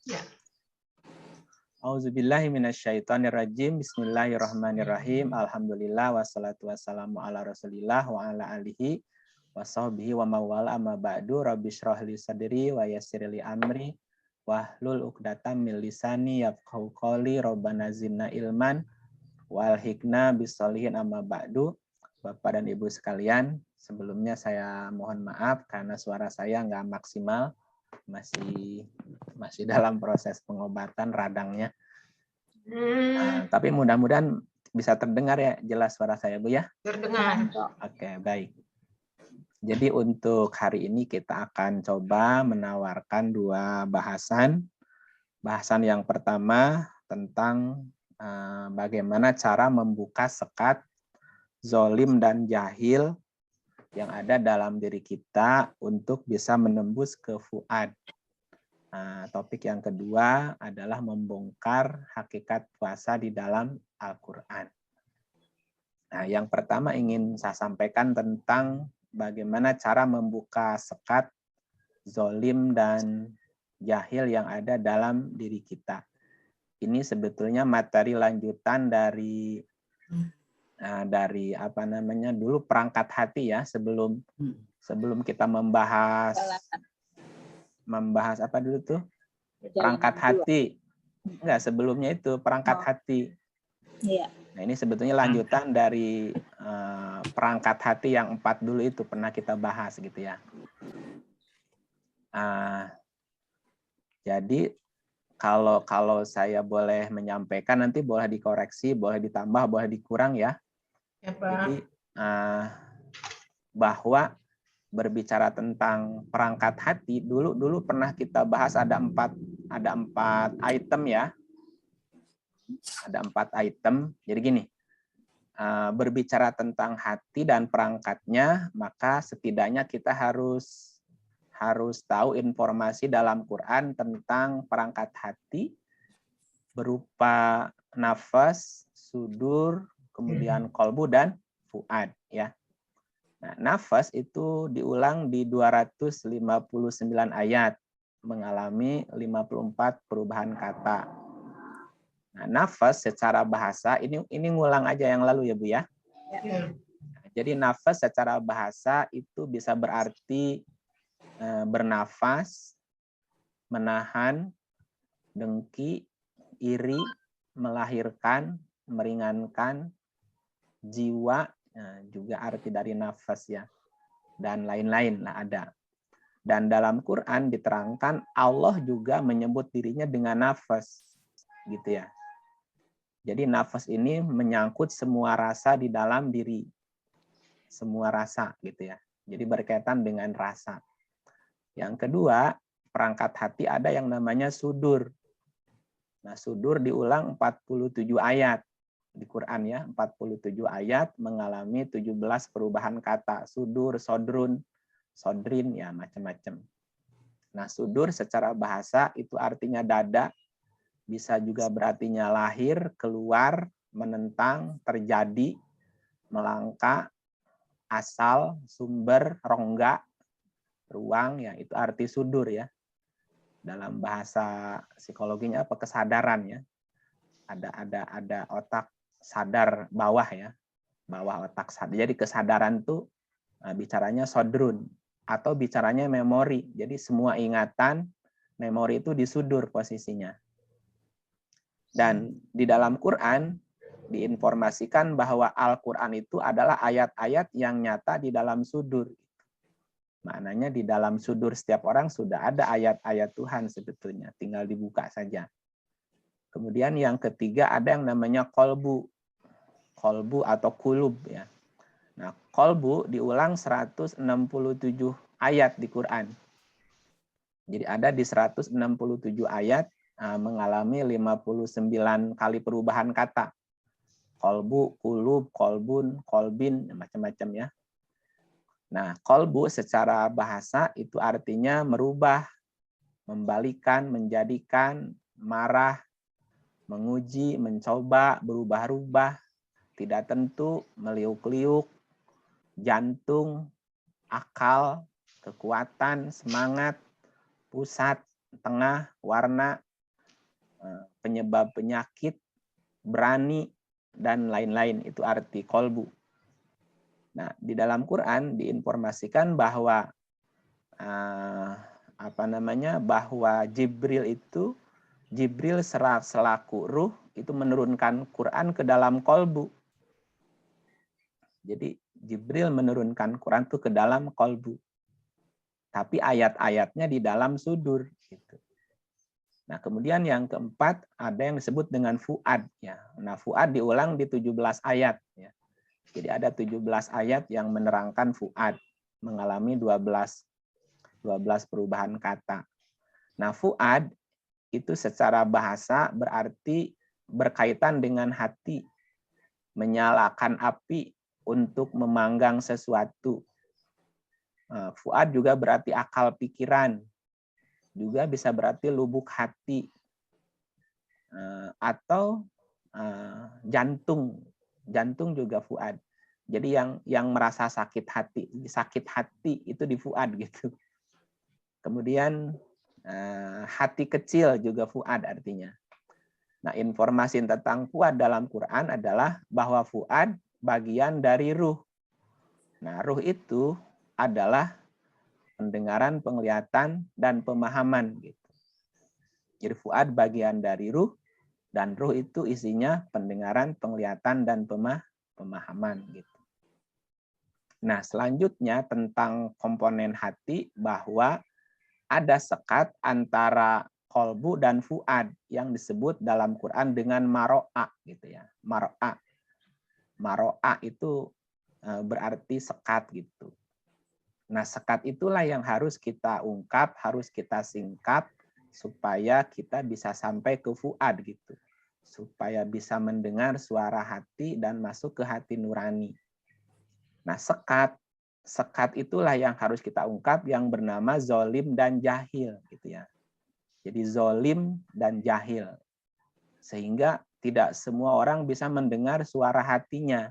Ya. Auzubillahi minasyaitonirrajim. Bismillahirrahmanirrahim. Alhamdulillah wassalatu wassalamu ala Rasulillah wa ala alihi wa sahbihi wa mawala amma ba'du. Rabbi shrah li sadri wa yassir li amri wahlul 'uqdatam min lisani yafqahu qawli. Rabbana zidna ilman wal hikna bisolihin amma ba'du. Bapak dan Ibu sekalian, sebelumnya saya mohon maaf karena suara saya nggak maksimal, masih dalam proses pengobatan radangnya. Tapi mudah-mudahan bisa terdengar ya, jelas suara saya, Bu ya? Terdengar. Oke, baik. Jadi untuk hari ini kita akan coba menawarkan dua bahasan. Bahasan yang pertama tentang bagaimana cara membuka sekat zolim dan jahil yang ada dalam diri kita untuk bisa menembus ke fuad. Nah, topik yang kedua adalah membongkar hakikat puasa di dalam Al-Quran. Nah, yang pertama ingin saya sampaikan tentang bagaimana cara membuka sekat zolim dan jahil yang ada dalam diri kita. Ini sebetulnya materi lanjutan dari apa namanya dulu perangkat hati ya, sebelum kita membahas apa dulu tuh? Perangkat hati. Enggak, sebelumnya itu perangkat hati. Iya. Nah, ini sebetulnya lanjutan dari perangkat hati yang 4 dulu itu pernah kita bahas gitu ya. Jadi kalau saya boleh menyampaikan, nanti boleh dikoreksi, boleh ditambah, boleh dikurang ya. Ya, Pak. Jadi bahwa berbicara tentang perangkat hati dulu pernah kita bahas ada empat item ya. Ada 4 item. Jadi gini, berbicara tentang hati dan perangkatnya, maka setidaknya kita harus tahu informasi dalam Quran tentang perangkat hati berupa nafas, sudur, kemudian kolbu dan fuad ya. Nah, nafas itu diulang di 259 ayat, mengalami 54 perubahan kata. Nah, nafas secara bahasa ini ngulang aja yang lalu ya Bu ya. Jadi nafas secara bahasa itu bisa berarti bernafas, menahan, dengki, iri, melahirkan, meringankan, jiwa, juga arti dari nafas ya, dan lain-lain lah ada. Dan dalam Quran diterangkan Allah juga menyebut dirinya dengan nafas, gitu ya. Jadi nafas ini menyangkut semua rasa di dalam diri, semua rasa gitu ya. Jadi berkaitan dengan rasa. Yang kedua, perangkat hati ada yang namanya sudur. Nah, sudur diulang 47 ayat di Quran ya, 47 ayat mengalami 17 perubahan kata. Sudur, sodrun, sodrin ya macam-macam. Nah, sudur secara bahasa itu artinya dada, bisa juga berartinya lahir, keluar, menentang, terjadi, melangkah, asal, sumber, rongga, ruang ya, itu arti sudur ya. Dalam bahasa psikologinya apa, kesadaran ya. Ada otak sadar bawah ya, bawah otak sadar. Jadi kesadaran tuh bicaranya sodrun atau bicaranya memori. Jadi semua ingatan, memori itu disudur posisinya. Dan di dalam Quran diinformasikan bahwa Al-Quran itu adalah ayat-ayat yang nyata di dalam sudur. Maknanya di dalam sudur setiap orang sudah ada ayat-ayat Tuhan sebetulnya, tinggal dibuka saja. Kemudian yang ketiga ada yang namanya kolbu. Kolbu atau kulub ya. Nah, kolbu diulang 167 ayat di Quran. Jadi ada di 167 ayat mengalami 59 kali perubahan kata. Kolbu, kulub, kolbun, kolbin, macam-macam ya. Nah, kolbu secara bahasa itu artinya merubah, membalikan, menjadikan, marah, menguji, mencoba, berubah-ubah, tidak tentu, meliuk-liuk, jantung, akal, kekuatan, semangat, pusat, tengah, warna, penyebab penyakit, berani, dan lain-lain. Itu arti kolbu. Nah, di dalam Quran diinformasikan bahwa bahwa Jibril selaku ruh itu menurunkan Quran ke dalam kolbu. Jadi Jibril menurunkan Quran itu ke dalam kolbu. Tapi ayat-ayatnya di dalam sudur. Gitu. Nah, kemudian yang keempat ada yang disebut dengan fuad. Ya. Nah, fuad diulang di 17 ayat. Ya. Jadi ada 17 ayat yang menerangkan fuad. Mengalami 12 perubahan kata. Nah, fuad itu secara bahasa berarti berkaitan dengan hati. Menyalakan api untuk memanggang sesuatu. Fuad juga berarti akal pikiran, juga bisa berarti lubuk hati, atau jantung. Jantung juga fuad. Jadi yang merasa sakit hati itu di fuad gitu. Kemudian hati kecil juga fuad artinya. Nah, informasi tentang fuad dalam Quran adalah bahwa fuad bagian dari ruh. Nah, ruh itu adalah pendengaran, penglihatan, dan pemahaman. Gitu. Jadi fuad bagian dari ruh, dan ruh itu isinya pendengaran, penglihatan, dan pemahaman. Gitu. Nah, selanjutnya tentang komponen hati, bahwa ada sekat antara kolbu dan fuad yang disebut dalam Quran dengan maro'a. Gitu ya. Maro'a. Maro'a itu berarti sekat gitu. Nah, sekat itulah yang harus kita ungkap, harus kita singkap, supaya kita bisa sampai ke fuad gitu. Supaya bisa mendengar suara hati dan masuk ke hati nurani. Nah, sekat itulah yang harus kita ungkap, yang bernama zolim dan jahil. Gitu ya. Jadi zolim dan jahil. Sehingga tidak semua orang bisa mendengar suara hatinya.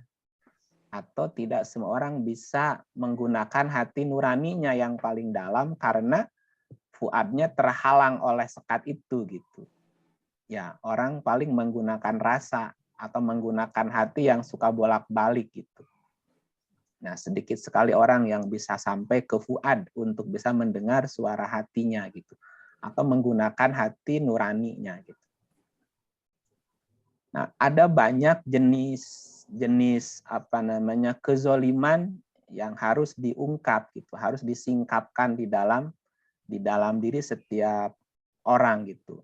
Atau tidak semua orang bisa menggunakan hati nuraninya yang paling dalam karena fuadnya terhalang oleh sekat itu gitu. Ya, orang paling menggunakan rasa atau menggunakan hati yang suka bolak-balik gitu. Nah, sedikit sekali orang yang bisa sampai ke fuad untuk bisa mendengar suara hatinya gitu, atau menggunakan hati nuraninya gitu. Nah, ada banyak jenis kezoliman yang harus diungkap gitu, harus disingkapkan di dalam diri setiap orang gitu.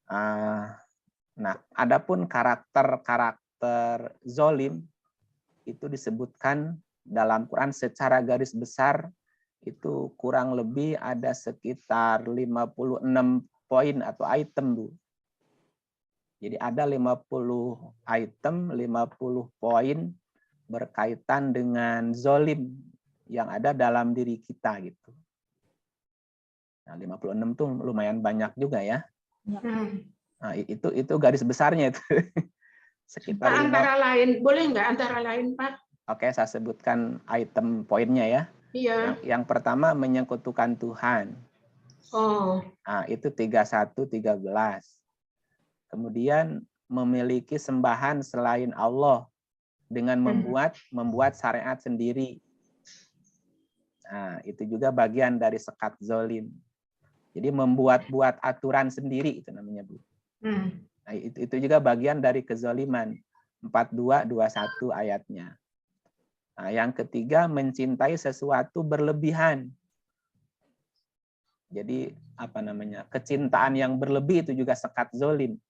Nah, adapun karakter zolim itu disebutkan dalam Quran secara garis besar itu kurang lebih ada sekitar 56 poin atau item, Bu. Jadi ada 50 item, 50 poin berkaitan dengan zolim yang ada dalam diri kita gitu. Nah, 56 tuh lumayan banyak juga ya. Nah, itu garis besarnya itu. Sekitar Pak, antara lain, boleh nggak antara lain, Pak? Oke, saya sebutkan item poinnya ya. Iya. Yang pertama menyekutukan Tuhan. Oh. Nah, itu 31-13. Kemudian memiliki sembahan selain Allah dengan membuat syariat sendiri. Nah, itu juga bagian dari sekat zolim. Jadi membuat aturan sendiri itu namanya, Bu. Nah, itu juga bagian dari kezoliman. 42-21 ayatnya. Nah, yang ketiga mencintai sesuatu berlebihan. Jadi kecintaan yang berlebih itu juga sekat zolim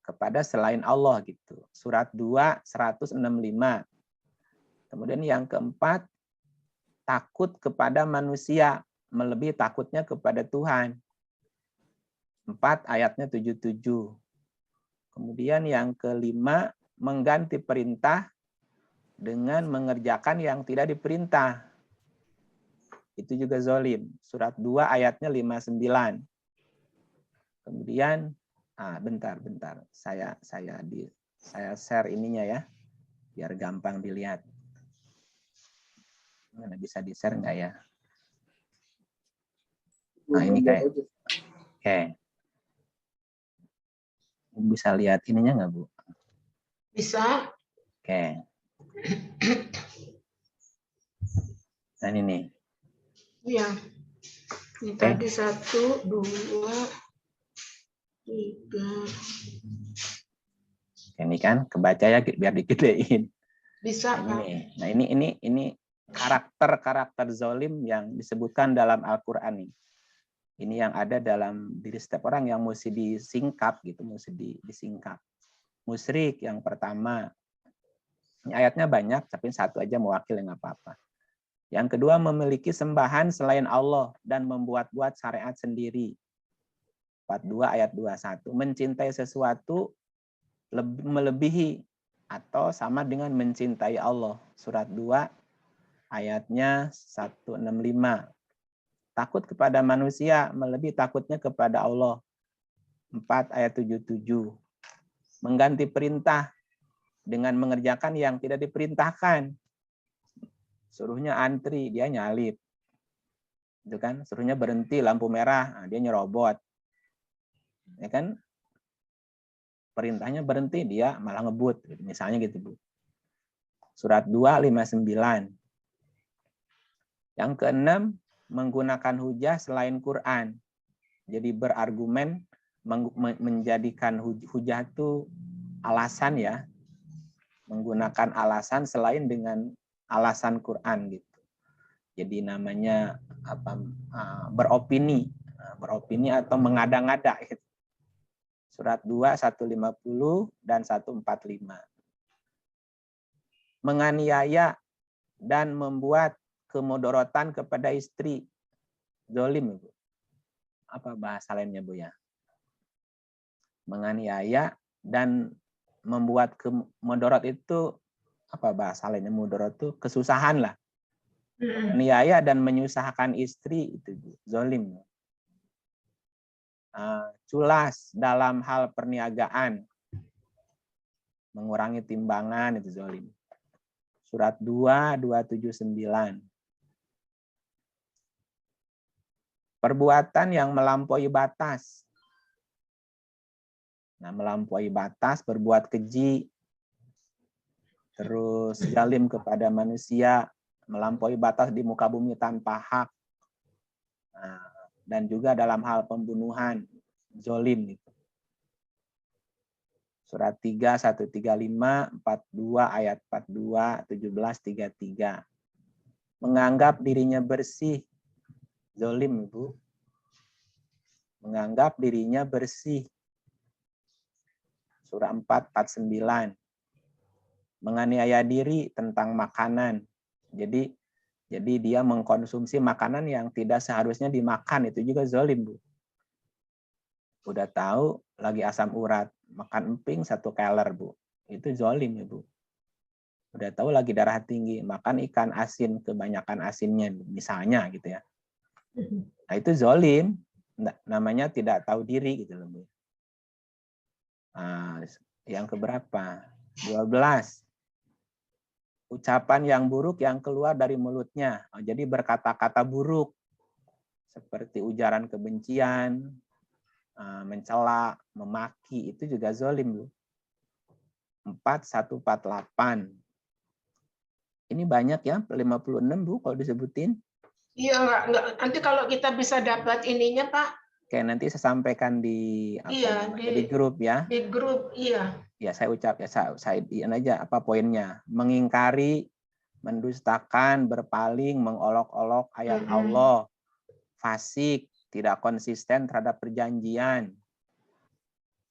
kepada selain Allah gitu. Surat 2 165. Kemudian yang keempat takut kepada manusia melebihi takutnya kepada Tuhan. 4 ayatnya 77. Kemudian yang kelima mengganti perintah dengan mengerjakan yang tidak diperintah. Itu juga zolim. Surat 2 ayatnya 59. Kemudian bentar. Saya share ininya ya. Biar gampang dilihat. Mana bisa di-share enggak ya? Nah, ini kayak. Oke. Bisa lihat ininya nggak, Bu? Bisa. Oke. Nah, ini nih. Iya. Ini Oke. tadi 1, 2, 3. Ini kan kebaca ya, biar digedein. Bisa, Ini Pak. nih. Nah, ini karakter zolim yang disebutkan dalam Al-Qur'an nih. Ini yang ada dalam diri setiap orang yang mesti disingkap gitu, mesti disingkap. Musyrik yang pertama. Ini ayatnya banyak, tapi satu aja mewakili nggak apa-apa. Yang kedua, memiliki sembahan selain Allah dan membuat-buat syariat sendiri. 42 ayat 21. Mencintai sesuatu melebihi atau sama dengan mencintai Allah. Surat 2 ayatnya 165. Takut kepada manusia melebihi takutnya kepada Allah. 4 ayat 77. Mengganti perintah dengan mengerjakan yang tidak diperintahkan. Suruhnya antri, dia nyalip. Itu kan, suruhnya berhenti lampu merah, dia nyerobot. Ya kan? Perintahnya berhenti, dia malah ngebut, misalnya gitu, Bu. Surat 2:59. Yang keenam, menggunakan hujah selain Quran. Jadi berargumen, menjadikan hujah itu alasan ya, menggunakan alasan selain dengan alasan Quran gitu. Jadi namanya apa? Beropini atau mengada-ngada. Gitu. Surat 2 150 dan 145. Menganiaya dan membuat kemudorotan kepada istri, zalim, Ibu. Apa bahasa lainnya, Bu ya? Menganiaya dan membuat kemudorot itu apa bahasa lainnya? Mudorot itu kesusahan lah. Menganiaya dan menyusahkan istri itu zalim. Culas dalam hal perniagaan, mengurangi timbangan itu zalim. Surat 2 279. Perbuatan yang melampaui batas. Nah, melampaui batas, berbuat keji, terus zalim kepada manusia, melampaui batas di muka bumi tanpa hak, dan juga dalam hal pembunuhan, zalim. Surat 3 135, 42 ayat 42, 17 33. Menganggap dirinya bersih, zalim, Ibu. Menganggap dirinya bersih. Surah 4 49. Menganiaya diri tentang makanan. Jadi dia mengkonsumsi makanan yang tidak seharusnya dimakan, itu juga zalim, Bu. Udah tahu lagi asam urat, makan emping 1 keler, Bu. Itu zalim, ya, Bu. Udah tahu lagi darah tinggi, makan ikan asin, kebanyakan asinnya, misalnya gitu ya. Nah, itu zalim, namanya tidak tahu diri gitu loh, Bu. Nah, yang keberapa? 12. Ucapan yang buruk yang keluar dari mulutnya. Jadi berkata-kata buruk seperti ujaran kebencian, mencela, memaki, itu juga zalim, Bu. 4148. Ini banyak ya, 56, Bu, kalau disebutin. Iya, enggak. Nanti kalau kita bisa dapat ininya, Pak. Oke, nanti saya sampaikan di di grup ya. Di grup, iya. Ya, saya aja apa poinnya. Mengingkari, mendustakan, berpaling, mengolok-olok ayat Allah, fasik, tidak konsisten terhadap perjanjian,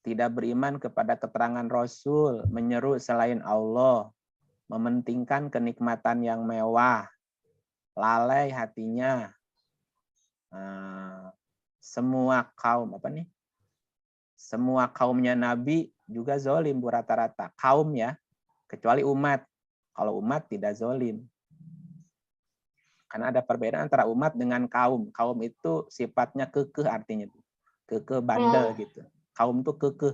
tidak beriman kepada keterangan Rasul, menyeru selain Allah, mementingkan kenikmatan yang mewah, lalai hatinya, semua kaumnya Nabi juga zalim, Bu, rata-rata. Kaum ya, kecuali umat. Kalau umat tidak zalim. Karena ada perbedaan antara umat dengan kaum. Kaum itu sifatnya kekeh artinya. Kekeh, bandel gitu. Kaum itu kekeh.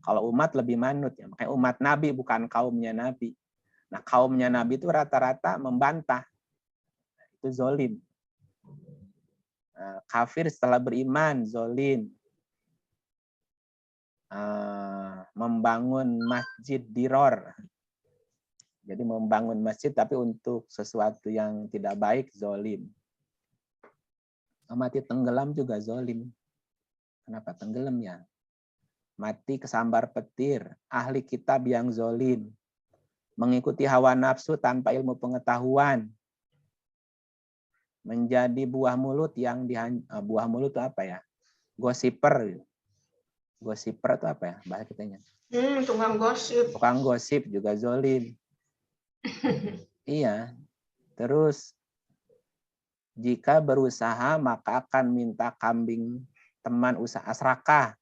Kalau umat lebih manut ya. Makanya umat Nabi bukan kaumnya Nabi. Nah, kaumnya Nabi itu rata-rata membantah. Itu zalim. Kafir setelah beriman, zalim. membangun masjid diror. Jadi membangun masjid tapi untuk sesuatu yang tidak baik, zolim. Mati tenggelam juga zolim. Kenapa tenggelam ya? Mati kesambar petir, ahli kitab yang zolim. Mengikuti hawa nafsu tanpa ilmu pengetahuan. Menjadi buah mulut yang buah mulut itu apa ya? Gosiper. Gosiper itu apa ya bahasa kitanya? Tukang gosip. Tukang gosip juga zolim. Iya. Terus jika berusaha maka akan minta kambing teman usaha serakah.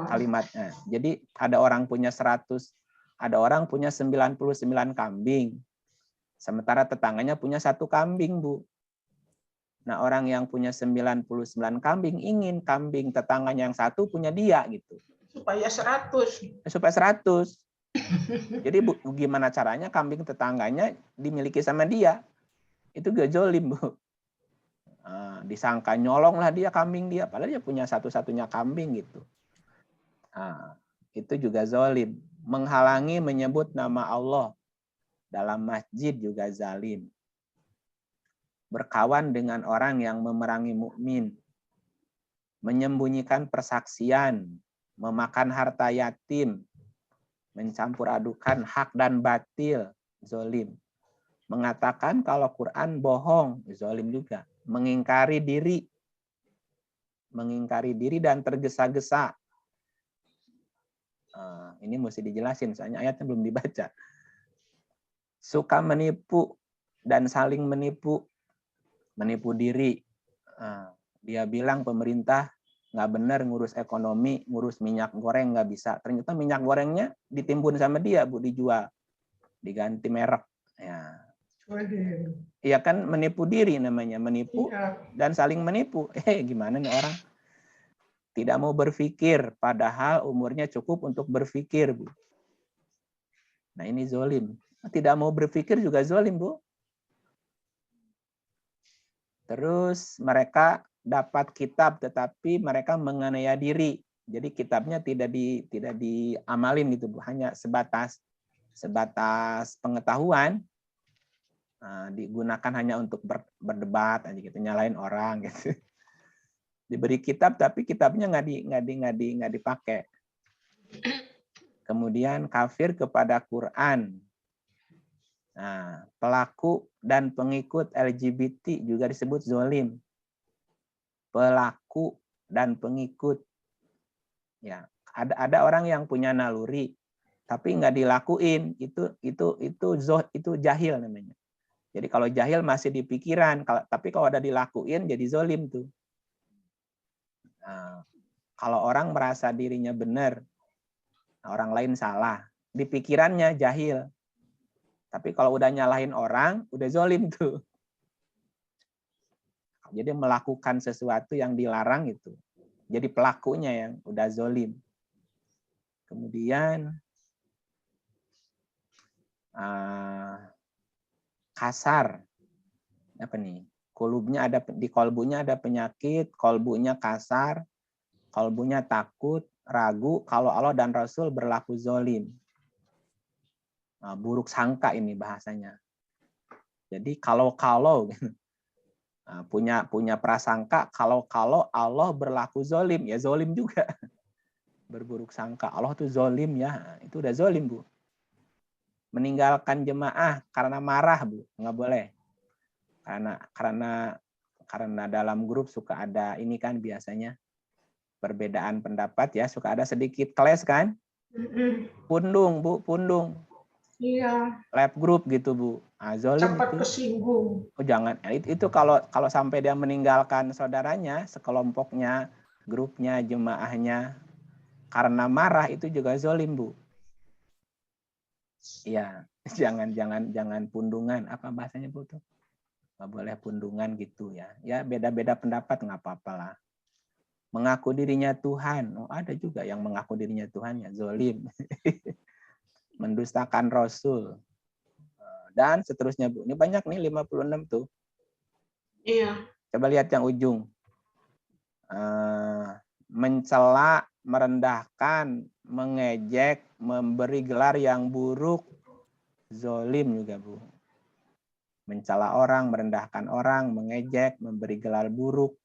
Kalimatnya. Jadi ada orang punya 100, ada orang punya 99 kambing. Sementara tetangganya punya 1 kambing, Bu. Nah, orang yang punya 99 kambing ingin kambing tetangganya yang 1 punya dia gitu. Supaya 100. Supaya 100. Jadi gimana caranya kambing tetangganya dimiliki sama dia? Itu gak zolim, Bu. Nah, disangka nyolong lah dia kambing dia, padahal dia punya satu-satunya kambing gitu. Nah, itu juga zolim. Menghalangi menyebut nama Allah dalam masjid juga zalim. Berkawan dengan orang yang memerangi mukmin, menyembunyikan persaksian, memakan harta yatim, mencampur adukan hak dan batil, zolim. Mengatakan kalau Quran bohong, zolim juga. Mengingkari diri dan tergesa-gesa. Ini mesti dijelasin, soalnya ayatnya belum dibaca. Suka menipu dan saling menipu diri. Dia bilang pemerintah nggak benar ngurus ekonomi, ngurus minyak goreng nggak bisa. Ternyata minyak gorengnya ditimbun sama dia, Bu, dijual, diganti merek. Ya. Iya kan, menipu diri namanya, menipu dan saling menipu. Gimana nih orang? Tidak mau berpikir, padahal umurnya cukup untuk berpikir, Bu. Nah ini zolim. Tidak mau berpikir juga zolim, Bu. Terus mereka dapat kitab tetapi mereka menganiaya diri. Jadi kitabnya tidak diamalin gitu, Bu. Hanya sebatas pengetahuan. Digunakan hanya untuk berdebat aja gitu, nyalain orang gitu. Diberi kitab tapi kitabnya nggak dipakai. Kemudian kafir kepada Quran. Nah, pelaku dan pengikut LGBT juga disebut zolim. Pelaku dan pengikut. Ya, ada orang yang punya naluri tapi nggak dilakuin, itu jahil namanya. Jadi kalau jahil masih di pikiran, tapi kalau ada dilakuin jadi zolim tuh. Nah, kalau orang merasa dirinya benar, orang lain salah, di pikirannya jahil. Tapi kalau udah nyalahin orang, udah zolim tuh. Jadi melakukan sesuatu yang dilarang itu. Jadi pelakunya yang udah zolim. Kemudian kasar. Apa nih? Di kolbunya ada penyakit, kolbunya kasar, kolbunya takut, ragu kalau Allah dan Rasul berlaku zolim. Buruk sangka ini bahasanya. Jadi kalau punya prasangka kalau Allah berlaku zolim, ya zolim juga. Berburuk sangka Allah tuh zolim ya, itu udah zolim, Bu. Meninggalkan jemaah karena marah, Bu, nggak boleh. Karena dalam grup suka ada ini kan biasanya perbedaan pendapat ya, suka ada sedikit clash kan? Pundung, Bu, pundung. Iya. Lab group gitu, Bu. Zolim Cepat itu. kesinggung. Oh jangan, itu kalau sampai dia meninggalkan saudaranya, sekelompoknya, grupnya, jemaahnya karena marah, itu juga zolim, Bu. Iya, jangan pundungan. Apa bahasanya, Bu tuh? Nggak boleh pundungan gitu ya. Ya beda-beda pendapat nggak apa-apa lah. Mengaku dirinya Tuhan. Oh, ada juga yang mengaku dirinya Tuhan ya, zolim. Mendustakan Rasul. Dan seterusnya, Bu. Ini banyak nih, 56 tuh. Iya. Coba lihat yang ujung. Mencela merendahkan, mengejek, memberi gelar yang buruk, zolim juga, Bu. Mencela orang, merendahkan orang, mengejek, memberi gelar buruk,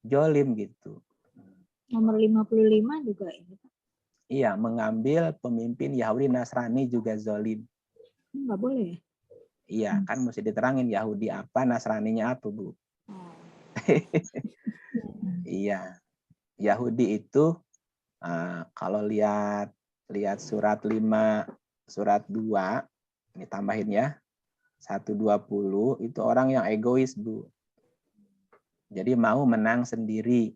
zolim gitu. Nomor 55 juga ini. Iya, mengambil pemimpin Yahudi Nasrani juga zolim. Nggak boleh ya? Iya, kan mesti diterangin Yahudi apa, Nasraninya apa, Bu. Iya, Yahudi itu kalau lihat surat 5, surat 2, ini tambahin ya, 120, itu orang yang egois, Bu. Jadi mau menang sendiri,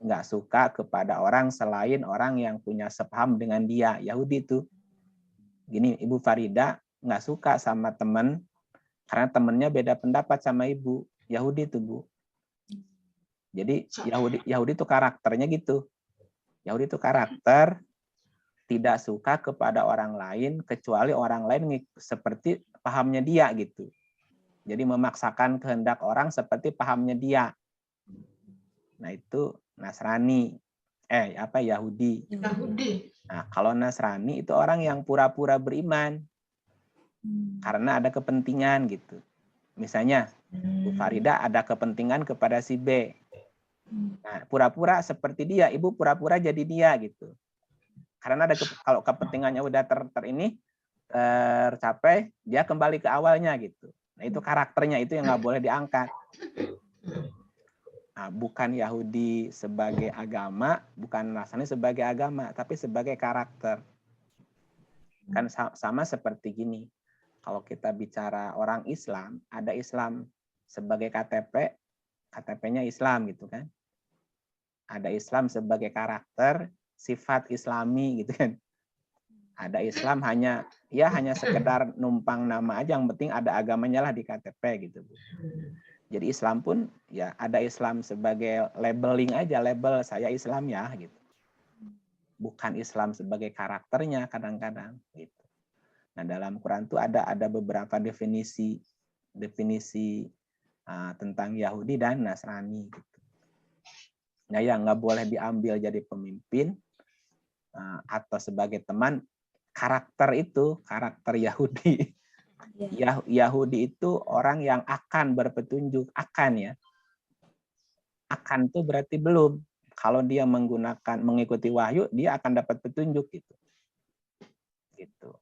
nggak suka kepada orang selain orang yang punya sepaham dengan dia. Yahudi itu. Gini, Ibu Farida nggak suka sama teman karena temennya beda pendapat sama Ibu. Yahudi itu, Bu. Jadi Yahudi itu karakternya gitu. Yahudi itu karakter tidak suka kepada orang lain kecuali orang lain seperti pahamnya dia gitu. Jadi memaksakan kehendak orang seperti pahamnya dia. Nah, itu Nasrani. Yahudi. Nah, kalau Nasrani itu orang yang pura-pura beriman. Karena ada kepentingan gitu. Misalnya, Bu Farida ada kepentingan kepada si B. Nah, pura-pura seperti dia, Ibu pura-pura jadi dia gitu. Karena kalau kepentingannya udah tercapai, dia kembali ke awalnya gitu. Nah, itu karakternya, itu yang nggak boleh diangkat. Nah, bukan Yahudi sebagai agama, bukan Nasrani sebagai agama, tapi sebagai karakter. Kan sama seperti gini. Kalau kita bicara orang Islam, ada Islam sebagai KTP, KTP-nya Islam gitu kan. Ada Islam sebagai karakter, sifat Islami gitu kan. Ada Islam hanya sekedar numpang nama aja, yang penting ada agamanya lah di KTP gitu. Jadi Islam pun ya ada Islam sebagai labeling aja, label saya Islam ya gitu. Bukan Islam sebagai karakternya kadang-kadang gitu. Nah, dalam Quran tuh ada beberapa definisi tentang Yahudi dan Nasrani gitu. Nah, yang nggak boleh diambil jadi pemimpin atau sebagai teman, karakter Yahudi. Yahudi itu orang yang akan berpetunjuk, akan ya. Akan tuh berarti belum. Kalau dia mengikuti wahyu, dia akan dapat petunjuk gitu. Gitu.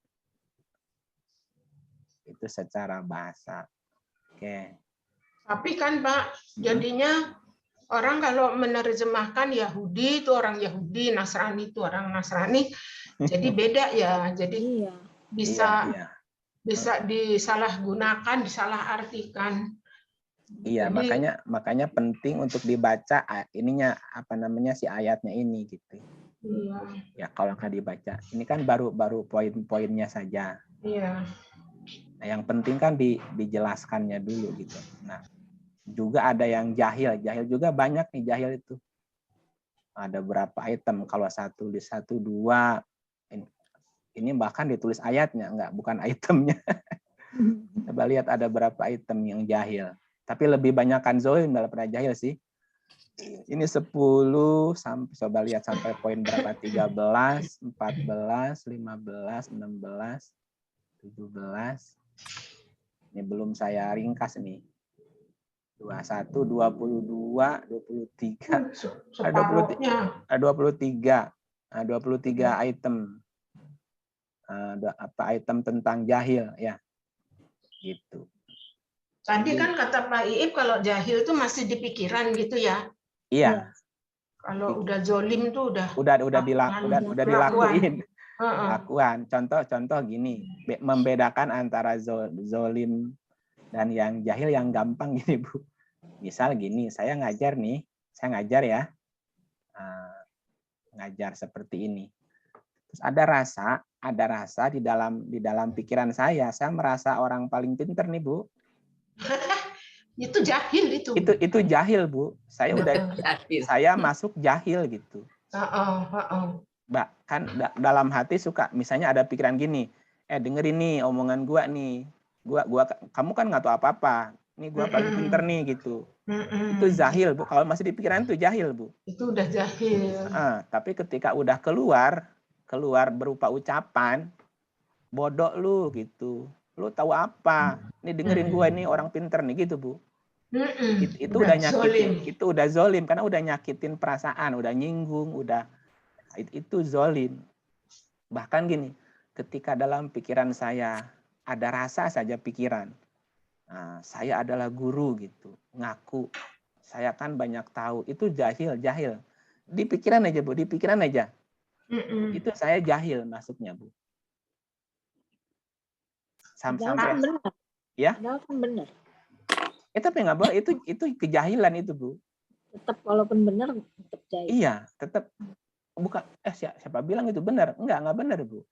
Itu secara bahasa. Oke. Tapi kan Pak, jadinya orang kalau menerjemahkan Yahudi itu orang Yahudi, Nasrani itu orang Nasrani, jadi beda ya. Jadi bisa disalahgunakan, disalahartikan. Iya, jadi, makanya penting untuk dibaca si ayatnya ini gitu. Iya. Ya kalau nggak dibaca, ini kan baru poin-poinnya saja. Iya. Nah, yang penting kan dijelaskannya dulu gitu. Nah, juga ada yang jahil juga banyak nih jahil itu. Ada berapa item, kalau tulis 1, 2, ini bahkan ditulis ayatnya, bukan itemnya. Coba lihat ada berapa item yang jahil. Tapi lebih banyakkan zolim daripada jahil sih. Ini 10, coba lihat sampai poin berapa, 13, 14, 15, 16, 17. Ini belum saya ringkas nih. 21, 22, 23. Ada 23 item. Item tentang jahil ya. Gitu. Tadi kan kata Pak Iip kalau jahil itu masih di pikiran gitu ya. Iya. Kalau udah zolim tuh udah dilakuin. Lakuan. Contoh gini, membedakan antara zolim dan yang jahil yang gampang gini, Bu. Misal gini, saya ngajar ya. Ngajar seperti ini. Terus ada rasa di dalam pikiran saya merasa orang paling pintar nih, Bu. Itu jahil itu. Itu jahil, Bu. Saya masuk jahil gitu. Bahkan dalam hati suka, misalnya ada pikiran gini, dengerin nih omongan gua nih. Kamu kan nggak tahu apa-apa. Ini gua paling pinter nih gitu. Itu jahil, Bu. Kalau masih di pikiran itu jahil, Bu. Itu udah jahil. Tapi ketika udah keluar berupa ucapan, bodoh lu gitu. Lu tahu apa? Ini dengerin gua, ini orang pinter nih gitu, Bu. Itu udah nyakitin, itu udah zolim karena udah nyakitin perasaan, udah nyinggung, udah itu zolim. Bahkan gini, ketika dalam pikiran saya ada rasa saja pikiran, saya adalah guru gitu, ngaku saya kan banyak tahu, itu jahil. Di pikiran aja, Bu, di pikiran aja. Itu saya jahil masuknya, Bu. Sampai benar. Ya? Kan benar. Tapi nggak boleh, itu kejahilan itu, Bu. Tetap walaupun benar tetap jahil. Iya, tetap bukan siapa bilang itu benar? Enggak benar, Bu.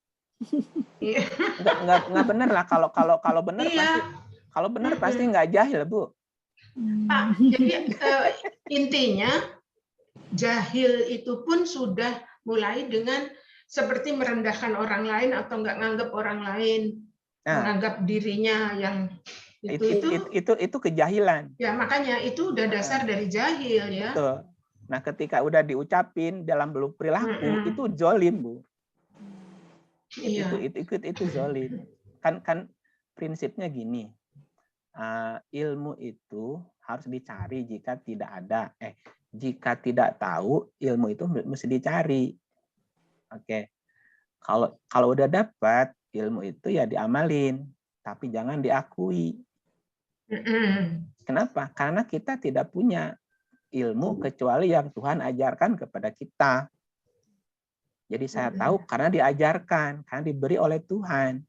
Enggak benar lah, kalau benar pasti kalau benar pasti nggak jahil, Bu. Jadi intinya jahil itu pun sudah mulai dengan seperti merendahkan orang lain atau nggak nganggap orang lain, menganggap dirinya yang itu kejahilan. Ya makanya itu udah dasar dari jahil ya. Betul. Nah ketika udah diucapin dalam bentuk perilaku itu zolim, Bu. Iya. Itu zolim. Kan prinsipnya gini. Ilmu itu harus dicari jika jika tidak tahu ilmu itu mesti dicari. Oke. Kalau udah dapat ilmu itu ya diamalin, tapi jangan diakui. Kenapa? Karena kita tidak punya ilmu kecuali yang Tuhan ajarkan kepada kita. Jadi saya tahu karena diajarkan, karena diberi oleh Tuhan.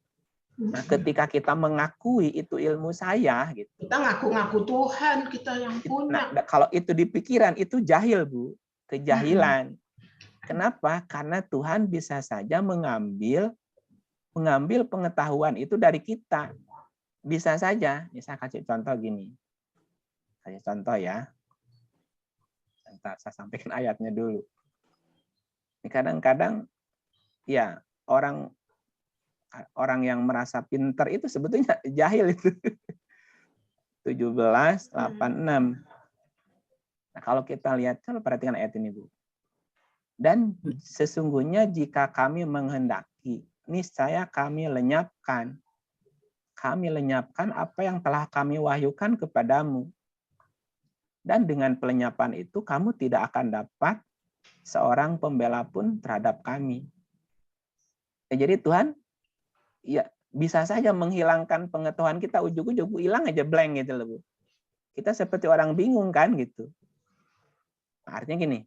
Nah, ketika kita mengakui itu ilmu saya, gitu. Kita ngaku-ngaku Tuhan, kita yang punya. Nah, kalau itu di pikiran itu jahil, Bu, kejahilan. Kenapa? Karena Tuhan bisa saja mengambil pengetahuan itu dari kita. Bisa saja. Saya kasih contoh gini. Kasih contoh ya. Bentar, saya sampaikan ayatnya dulu. Kadang-kadang ya orang yang merasa pintar itu sebetulnya jahil itu. 17:86. Nah, kalau kita lihat, coba perhatikan ayat ini, Bu. Dan sesungguhnya jika kami menghendaki, niscaya kami lenyapkan apa yang telah kami wahyukan kepadamu. Dan dengan pelenyapan itu kamu tidak akan dapat seorang pembela pun terhadap kami. Jadi Tuhan ya bisa saja menghilangkan pengetahuan kita, ujug-ujug hilang aja blank gitu loh, Bu. Kita seperti orang bingung kan gitu. Nah, artinya gini,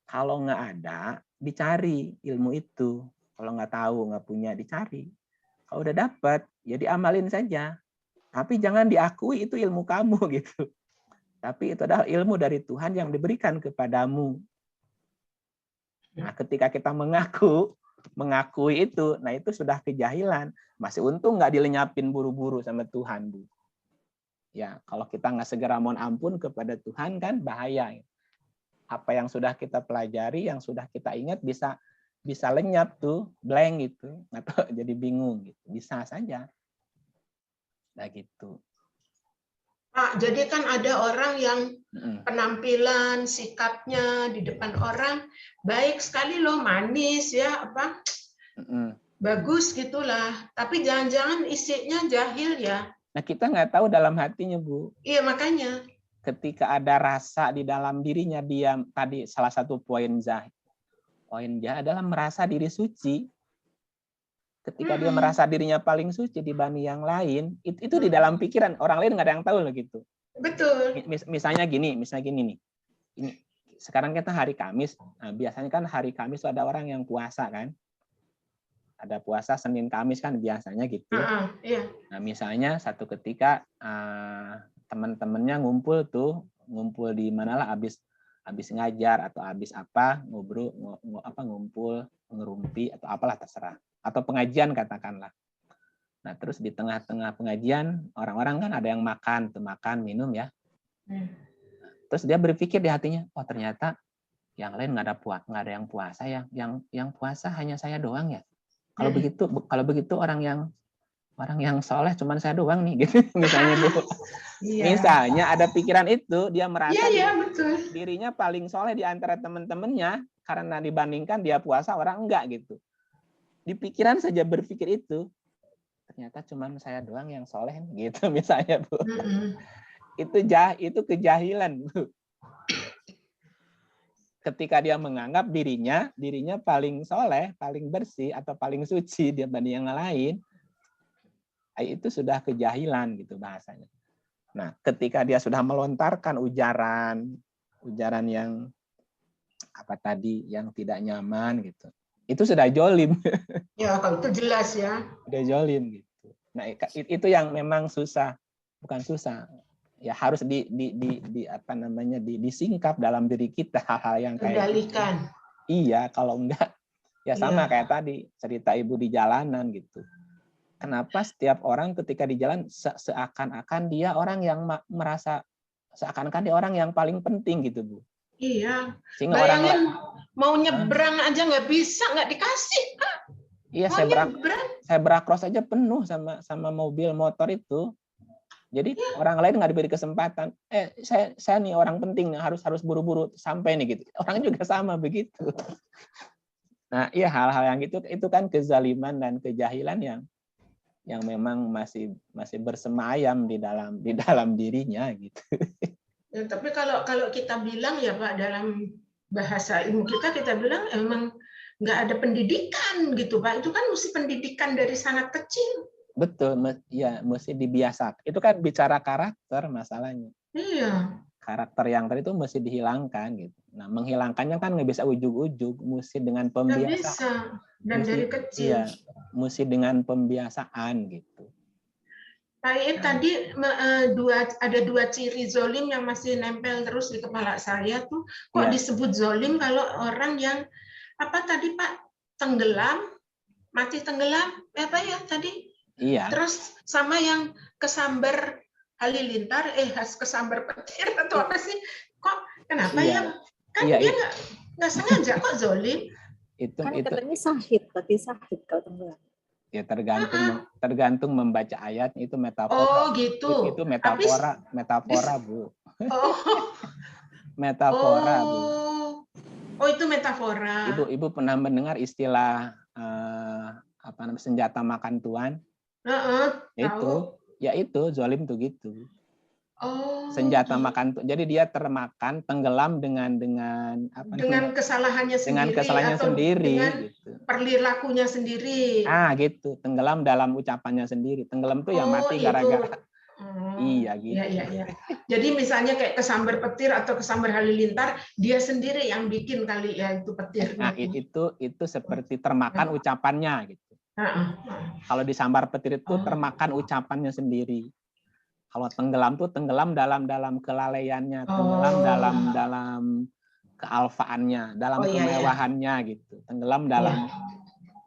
kalau nggak ada dicari ilmu itu. Kalau nggak tahu, nggak punya, dicari. Kalau udah dapat, ya diamalin saja. Tapi jangan diakui itu ilmu kamu gitu. Tapi itu adalah ilmu dari Tuhan yang diberikan kepadamu. Nah, ketika kita mengakui itu, nah itu sudah kejahilan. Masih untung nggak dilenyapin buru-buru sama Tuhan, Bu. Ya, kalau kita nggak segera mohon ampun kepada Tuhan kan bahaya. Apa yang sudah kita pelajari, yang sudah kita ingat bisa lenyap tuh, blank gitu, atau jadi bingung gitu. Bisa saja. Nah gitu. Pak, jadi kan ada orang yang penampilan, sikapnya di depan orang baik sekali loh, manis ya, bagus gitulah. Tapi jangan-jangan isinya jahil ya. Nah kita nggak tahu dalam hatinya, Bu. Iya makanya. Ketika ada rasa di dalam dirinya, dia tadi salah satu poin jahat adalah merasa diri suci. Ketika dia merasa dirinya paling suci dibanding yang lain, itu di dalam pikiran orang lain nggak ada yang tahu loh gitu. Betul. Misalnya gini nih. Ini sekarang kita hari Kamis. Nah, biasanya kan hari Kamis ada orang yang puasa kan. Ada puasa Senin Kamis kan biasanya gitu. Iya. Nah, misalnya satu ketika teman-temannya ngumpul di manalah habis ngajar atau habis apa ngobrol ngumpul ngerumpi atau apalah terserah, atau pengajian katakanlah. Nah terus di tengah-tengah pengajian orang-orang kan ada yang makan minum ya. Terus dia berpikir di hatinya, oh ternyata yang lain nggak ada yang puasa, yang puasa hanya saya doang ya. Kalau begitu orang orang yang soleh cuman saya doang nih gitu misalnya Bu. Iya. Misalnya ada pikiran itu, dia merasa Iya, betul. dirinya paling soleh di antara teman-temannya karena dibandingkan dia puasa orang enggak gitu. Di pikiran saja berpikir itu, ternyata cuman saya doang yang soleh gitu misalnya Bu. Itu kejahilan Bu. Ketika dia menganggap dirinya paling soleh, paling bersih atau paling suci dibanding yang lain, itu sudah kejahilan gitu bahasanya. Nah, ketika dia sudah melontarkan ujaran yang apa tadi yang tidak nyaman gitu, itu sudah jolim. Ya, kalau itu jelas ya. Sudah jolim gitu. Nah, itu yang memang susah, bukan susah, ya harus apa namanya disingkap dalam diri kita hal-hal yang kayak gitu. Kendalikan. Iya, kalau enggak ya sama Iya. kayak tadi cerita ibu di jalanan gitu. Kenapa setiap orang ketika di jalan seakan-akan dia orang yang merasa seakan-akan dia orang yang paling penting gitu Bu. Iya. Sehingga Bayangin mau nyebrang aja nggak bisa, nggak dikasih. Iya, saya berakros aja penuh sama mobil motor itu. Jadi orang lain nggak diberi kesempatan. Saya nih orang penting harus buru-buru sampai nih gitu. Orang juga sama begitu. Nah, iya hal-hal yang itu kan kezaliman dan kejahilan yang memang masih bersemayam di dalam dirinya gitu. Ya, tapi kalau kita bilang ya Pak, dalam bahasa ilmu kita bilang emang nggak ada pendidikan gitu Pak. Itu kan mesti pendidikan dari sangat kecil. Betul, ya mesti dibiasakan. Itu kan bicara karakter masalahnya. Iya. Karakter yang tadi itu mesti dihilangkan gitu. Nah, menghilangkannya kan nggak bisa ujug-ujug, mesti dengan pembiasaan. Nggak bisa. Dan dari kecil. Iya, mesti dengan pembiasaan gitu. Pak Iip, tadi ada dua ciri zolim yang masih nempel terus di kepala saya tuh. Kok disebut zolim kalau orang yang apa tadi Pak, mati tenggelam, apa ya tadi? Iya. Terus sama yang kesambar halilintar, kesambar petir atau apa sih? Kok kenapa ya? Kan dia nggak sengaja kok zolim. Kan katanya sahid, tapi sahid kalau tenggelam. Ya tergantung membaca ayat itu metafora. Oh gitu. Itu metafora Bu. Oh. Metafora Bu. Oh itu metafora. Ibu pernah mendengar istilah senjata makan tuan? Itu zolim tuh gitu. Senjata makan tuan. Jadi dia termakan tenggelam dengan kesalahannya sendiri. Dengan kesalahannya sendiri. Dengan gitu. perilakunya sendiri. Gitu. Tenggelam dalam ucapannya sendiri. Tenggelam tuh yang mati gara-gara. Iya gitu. Iya. Jadi misalnya kayak kesambar petir atau kesambar halilintar, dia sendiri yang bikin kali ya itu petir. Nah itu seperti termakan ucapannya gitu. Kalau disambar petir itu termakan ucapannya sendiri. Kalau tenggelam tuh tenggelam dalam kelalaiannya, tenggelam dalam kealfaannya, dalam kemewahannya gitu. Tenggelam dalam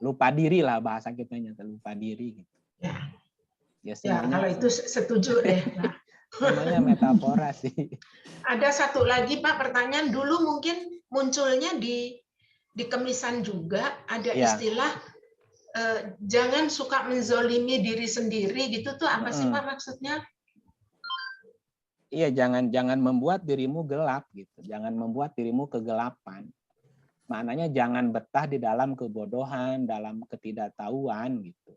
lupa diri lah bahasa kitanya, lupa diri gitu. Ya kalau itu setuju deh. Namanya metafora sih. Ada satu lagi Pak pertanyaan, dulu mungkin munculnya di kemisan juga ada istilah jangan suka menzolimi diri sendiri gitu tuh apa sih Pak maksudnya? Iya, jangan membuat dirimu gelap gitu. Jangan membuat dirimu kegelapan. Maknanya jangan betah di dalam kebodohan, dalam ketidaktahuan gitu.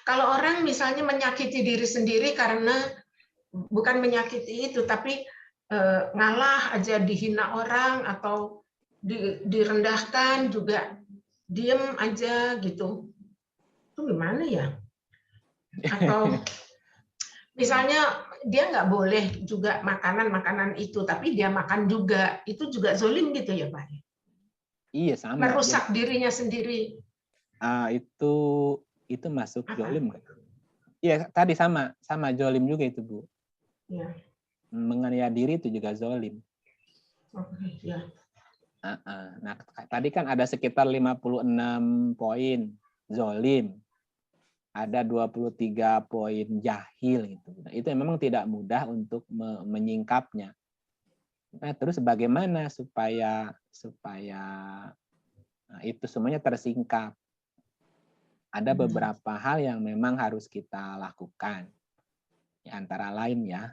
Kalau orang misalnya menyakiti diri sendiri karena bukan menyakiti itu, tapi ngalah aja, dihina orang atau direndahkan juga diem aja gitu, itu gimana ya? Atau misalnya dia nggak boleh juga makanan itu, tapi dia makan juga, itu juga zolim gitu ya Pak? Iya sama. Merusak dirinya sendiri. Itu masuk zolim kan? Iya tadi sama zolim juga itu Bu. Ya. Menganiaya diri itu juga zolim. Ya. Nah tadi kan ada sekitar 56 poin zolim. Ada 23 poin jahil gitu. Nah, itu memang tidak mudah untuk menyingkapnya. Nah, terus bagaimana supaya itu semuanya tersingkap? Ada beberapa hal yang memang harus kita lakukan. Ya, antara lain ya,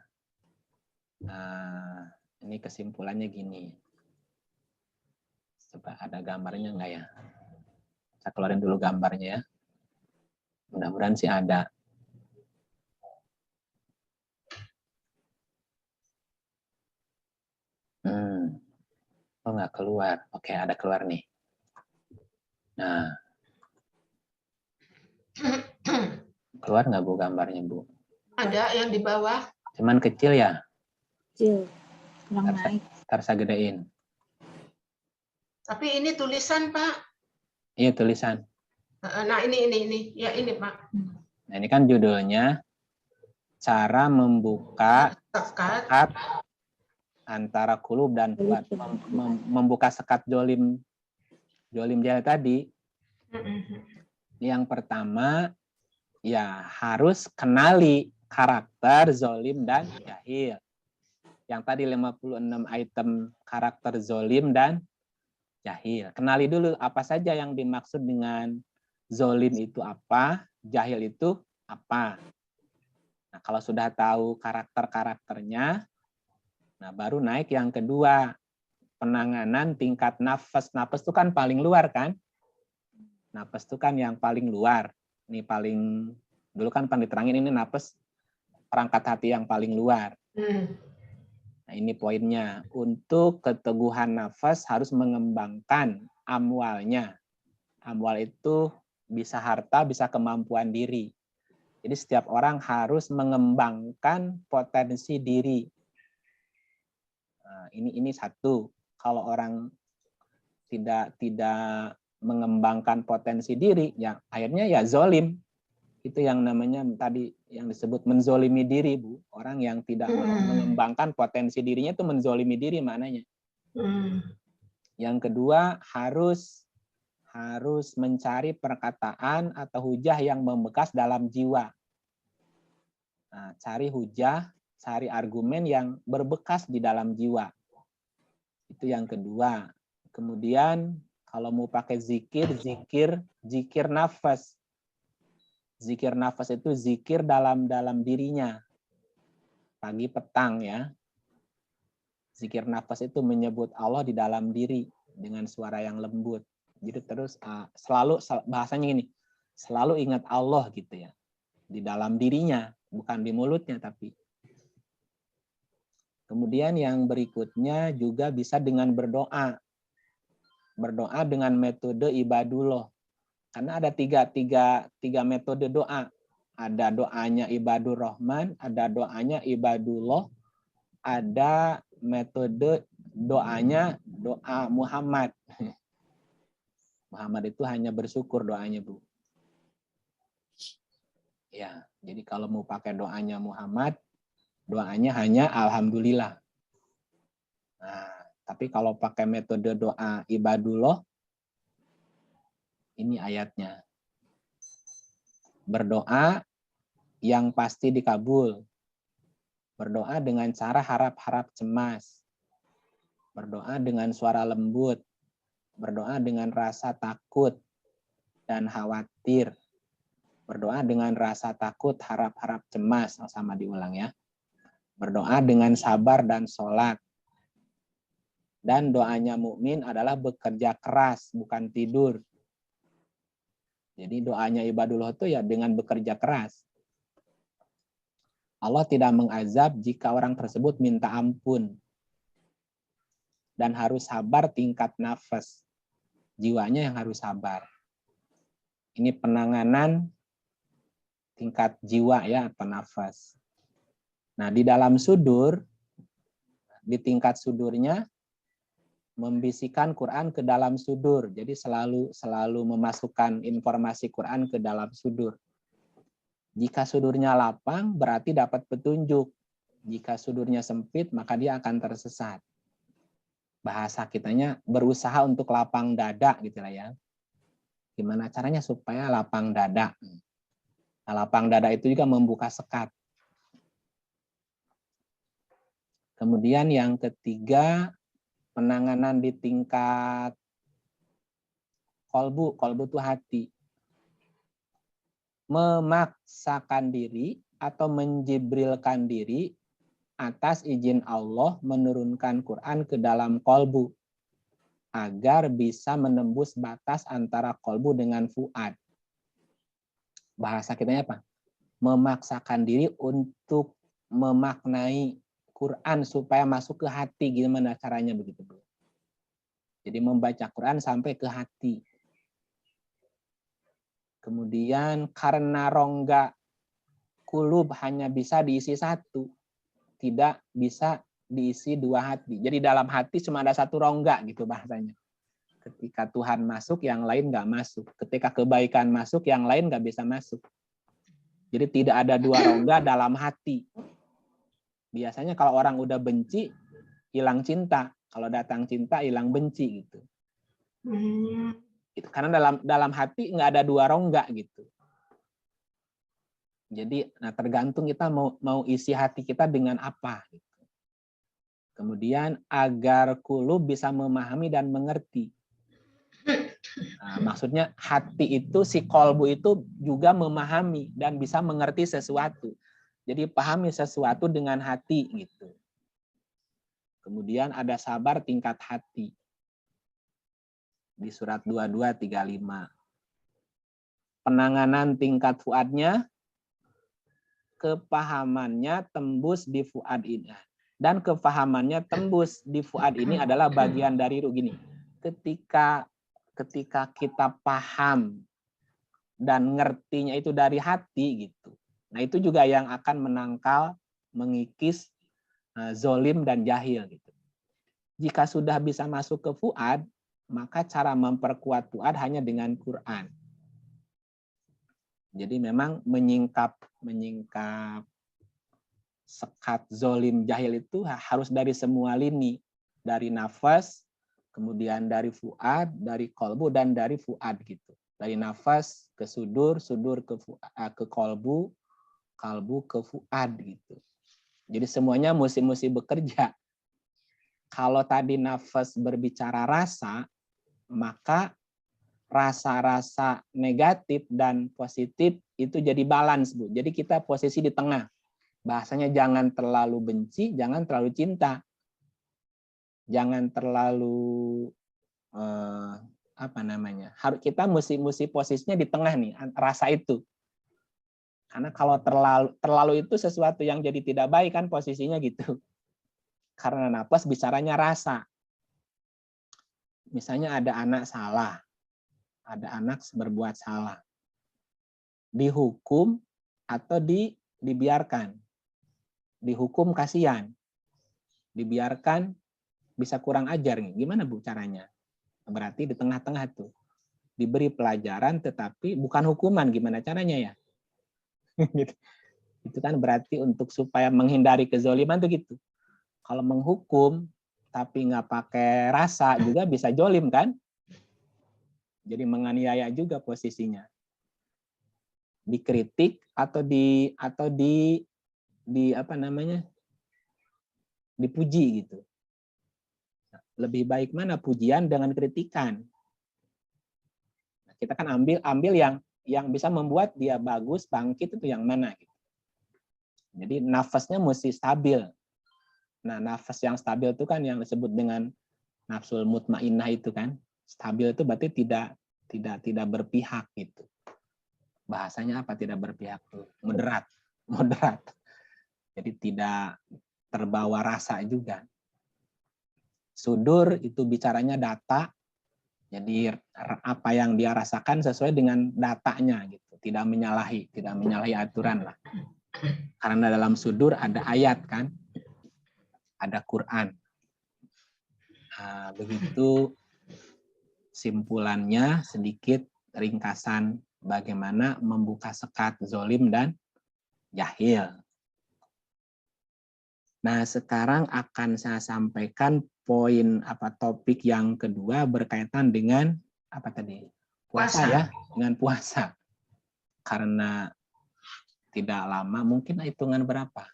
ini kesimpulannya gini. Coba ada gambarnya nggak ya? Saya keluarin dulu gambarnya ya. Mudah-mudahan sih ada. Oh nggak keluar. Oke, ada keluar nih. Nah, keluar nggak Bu gambarnya Bu? Ada yang di bawah. Cuman kecil ya? Kecil, kurang naik. Ntar saya gedein. Tapi ini tulisan, Pak. Iya, tulisan. Nah, ini. Ya, ini, Pak. Nah, ini kan judulnya cara membuka sekat antara kulub dan fuad. Membuka sekat jolim jahil tadi. Yang pertama, ya harus kenali karakter zolim dan jahil. Yang tadi 56 item karakter zolim dan jahil. Kenali dulu apa saja yang dimaksud dengan zolim itu apa, jahil itu apa. Nah, kalau sudah tahu karakter-karakternya, nah baru naik yang kedua, penanganan tingkat nafas. Nafas itu kan paling luar kan? Nafas itu kan yang paling luar. Ini paling, dulu kan pernah diterangin ini nafas perangkat hati yang paling luar. Nah, ini poinnya. Untuk keteguhan nafas harus mengembangkan amwalnya. Amwal itu bisa harta, bisa kemampuan diri. Jadi setiap orang harus mengembangkan potensi diri. Nah, ini satu. Kalau orang tidak mengembangkan potensi diri, ya akhirnya ya zolim. Itu yang namanya tadi yang disebut menzolimi diri, Bu. Orang yang tidak mengembangkan potensi dirinya itu menzolimi diri maknanya. Yang kedua, harus mencari perkataan atau hujah yang membekas dalam jiwa. Nah, cari hujah, cari argumen yang berbekas di dalam jiwa. Itu yang kedua. Kemudian kalau mau pakai zikir nafas. Zikir nafas itu zikir dalam dirinya. Pagi petang ya. Zikir nafas itu menyebut Allah di dalam diri dengan suara yang lembut. Jadi terus selalu bahasanya gini, selalu ingat Allah gitu ya. Di dalam dirinya, bukan di mulutnya tapi. Kemudian yang berikutnya juga bisa dengan berdoa. Berdoa dengan metode ibadullah. Karena ada tiga metode doa. Ada doanya ibadur rahman, ada doanya ibadullah, ada metode doanya doa Muhammad. Muhammad itu hanya bersyukur doanya, Bu. Ya, jadi kalau mau pakai doanya Muhammad, doanya hanya alhamdulillah. Nah, tapi kalau pakai metode doa ibadullah, ini ayatnya. Berdoa yang pasti dikabul. Berdoa dengan cara harap-harap cemas. Berdoa dengan suara lembut. Berdoa dengan rasa takut dan khawatir. Berdoa dengan rasa takut, harap-harap cemas. Sama diulang ya. Berdoa dengan sabar dan sholat. Dan doanya mukmin adalah bekerja keras, bukan tidur. Jadi doanya ibadullah itu ya dengan bekerja keras. Allah tidak mengazab jika orang tersebut minta ampun. Dan harus sabar tingkat nafas. Jiwanya yang harus sabar. Ini penanganan tingkat jiwa ya atau nafas. Nah, di dalam sudur, di tingkat sudurnya, membisikkan Quran ke dalam sudur. Jadi selalu memasukkan informasi Quran ke dalam sudur. Jika sudurnya lapang, berarti dapat petunjuk. Jika sudurnya sempit, maka dia akan tersesat. Bahasa kitanya berusaha untuk lapang dada gitu lah ya. Gimana caranya supaya lapang dada? Nah, lapang dada itu juga membuka sekat. Kemudian yang ketiga, penanganan di tingkat kolbu. Kolbu itu hati. memaksakan diri atau menjibrilkan diri atas izin Allah menurunkan Quran ke dalam kolbu agar bisa menembus batas antara kolbu dengan fuad. Bahasa kitanya apa? Memaksakan diri untuk memaknai Quran supaya masuk ke hati. Gimana caranya begitu, Bu? Jadi membaca Quran sampai ke hati. Kemudian karena rongga kulub hanya bisa diisi satu, tidak bisa diisi dua hati. Jadi dalam hati cuma ada satu rongga gitu bahasanya. Ketika Tuhan masuk, yang lain nggak masuk. Ketika kebaikan masuk, yang lain nggak bisa masuk. Jadi tidak ada dua rongga dalam hati. Biasanya kalau orang udah benci, hilang cinta. Kalau datang cinta, hilang benci gitu. Karena dalam hati nggak ada dua rongga gitu. Jadi tergantung kita mau isi hati kita dengan apa. Gitu. Kemudian agar kulub bisa memahami dan mengerti. Nah, maksudnya hati itu, si kolbu itu juga memahami dan bisa mengerti sesuatu. Jadi pahami sesuatu dengan hati gitu. Kemudian ada sabar tingkat hati. Di surat 2235. Penanganan tingkat fuadnya, kepahamannya tembus di fuad ini. Dan kepahamannya tembus di fuad ini adalah bagian dari gini. Ketika kita paham dan ngertinya itu dari hati gitu. Nah itu juga yang akan menangkal, mengikis zolim dan jahil gitu. Jika sudah bisa masuk ke fuad, maka cara memperkuat fuad hanya dengan Quran. Jadi memang menyingkap sekat zolim jahil itu harus dari semua lini. Dari nafas, kemudian dari fuad, dari kolbu, dan dari fuad gitu. Dari nafas ke sudur, sudur ke kolbu, kalbu ke fuad gitu. Jadi semuanya mesti bekerja. Kalau tadi nafas berbicara rasa, maka rasa-rasa negatif dan positif itu jadi balance, Bu. Jadi kita posisi di tengah. Bahasanya jangan terlalu benci, jangan terlalu cinta. Jangan terlalu kita mesti posisinya di tengah nih, rasa itu. Karena kalau terlalu itu sesuatu yang jadi tidak baik kan posisinya gitu. Karena nafas bicaranya rasa. Misalnya ada anak salah. Ada anak berbuat salah. Dihukum atau dibiarkan. Dihukum kasihan. Dibiarkan bisa kurang ajar nih. Gimana Bu caranya? Berarti di tengah-tengah tuh. Diberi pelajaran tetapi bukan hukuman. Gimana caranya ya? Itu kan berarti untuk supaya menghindari kezoliman tuh gitu. Kalau menghukum tapi nggak pakai rasa juga bisa jolim kan? Jadi menganiaya juga posisinya. Dikritik atau dipuji gitu. Lebih baik mana pujian dengan kritikan? Kita kan ambil yang bisa membuat dia bagus, bangkit itu yang mana gitu. Jadi nafasnya mesti stabil. Nah, nafas yang stabil itu kan yang disebut dengan nafsul mutmainnah itu kan. Stabil itu berarti tidak berpihak gitu. Bahasanya apa tidak berpihak tuh? Moderat. Jadi tidak terbawa rasa juga. Sudur itu bicaranya data. Jadi apa yang dia rasakan sesuai dengan datanya gitu. Tidak menyalahi aturan lah. Karena dalam sudur ada ayat kan. Ada Quran. Nah, begitu simpulannya sedikit ringkasan bagaimana membuka sekat zolim dan jahil. Nah, sekarang akan saya sampaikan topik yang kedua berkaitan dengan apa tadi? Puasa ya, dengan puasa. Karena tidak lama, mungkin hitungan berapa?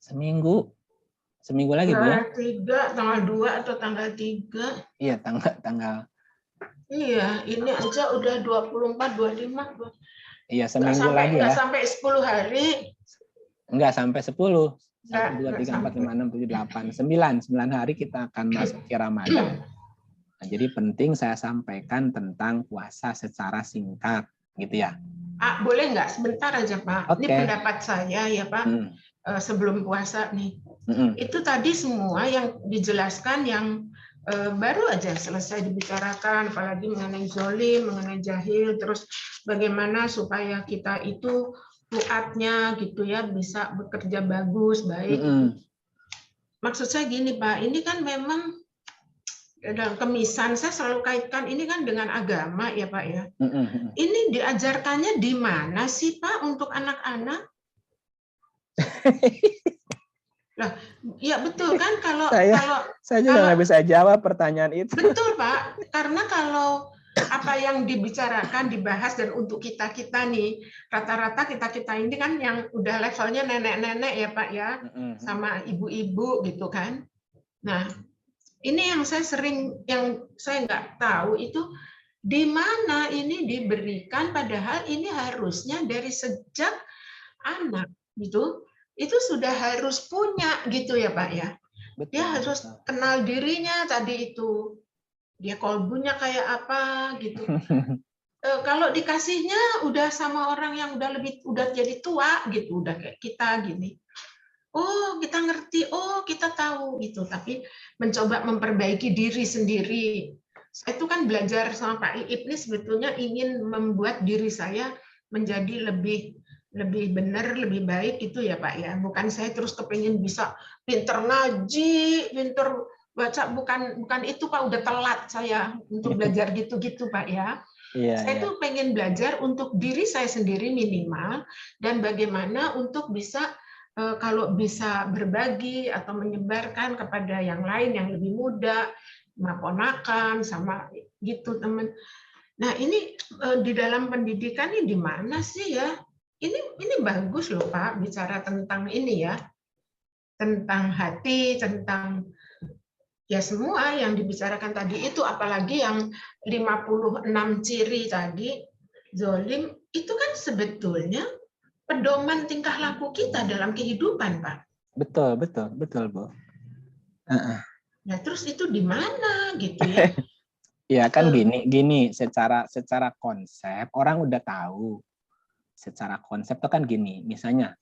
Seminggu lagi Bu ya? Tanggal 2 atau tanggal 3. Iya, tanggal. Iya, ini aja udah 24, 25. Iya, seminggu lagi nggak ya. sampai 10 hari. Enggak sampai 10. 1, Nggak 2, 3, 4, sampai. 5, 6, 7, 8, 9 hari kita akan masuki Ramadan. Nah, jadi penting saya sampaikan tentang puasa secara singkat, gitu ya. Boleh nggak sebentar aja Pak? Ini Oke. pendapat saya ya Pak. Sebelum puasa nih. Itu tadi semua yang dijelaskan yang baru aja selesai dibicarakan, apalagi mengenai zolim, mengenai jahil, terus bagaimana supaya kita itu tuatnya gitu ya bisa bekerja bagus, baik. Gitu. Maksud saya gini Pak, ini kan memang dalam kemisan saya selalu kaitkan ini kan dengan agama ya Pak ya. Ini diajarkannya di mana sih Pak untuk anak-anak? Lah, ya betul kan kalau saya juga nggak bisa jawab pertanyaan itu. Betul Pak, karena kalau apa yang dibicarakan, dibahas dan untuk kita nih, rata-rata kita ini kan yang udah levelnya nenek-nenek ya Pak ya, sama ibu-ibu gitu kan. Nah, ini yang saya nggak tahu itu di mana ini diberikan, padahal ini harusnya dari sejak anak gitu. Itu sudah harus punya gitu ya Pak ya. Dia harus kenal dirinya tadi itu. Dia kolbunya kayak apa gitu. Kalau dikasihnya udah sama orang yang udah jadi tua gitu, udah kayak kita gini. Oh, kita ngerti, oh kita tahu gitu, tapi mencoba memperbaiki diri sendiri. Saya itu kan belajar sama Pak Iip ini sebetulnya ingin membuat diri saya menjadi lebih benar, lebih baik itu ya Pak ya. Bukan saya terus kepingin bisa pinter ngaji, pinter baca, bukan itu Pak, udah telat saya untuk belajar gitu-gitu Pak ya. Saya tuh pengen belajar untuk diri saya sendiri minimal dan bagaimana untuk bisa kalau bisa berbagi atau menyebarkan kepada yang lain yang lebih muda, sama ponakan, sama gitu teman. Nah ini di dalam pendidikan ini di mana sih ya? Ini bagus loh Pak bicara tentang ini ya, tentang hati, tentang ya semua yang dibicarakan tadi itu, apalagi yang 56 ciri tadi, zolim, itu kan sebetulnya pedoman tingkah laku kita dalam kehidupan Pak. Betul Bu. Nah terus itu di mana gitu ya? Ya kan gini secara konsep orang udah tahu. Secara konsep itu kan gini, misalnya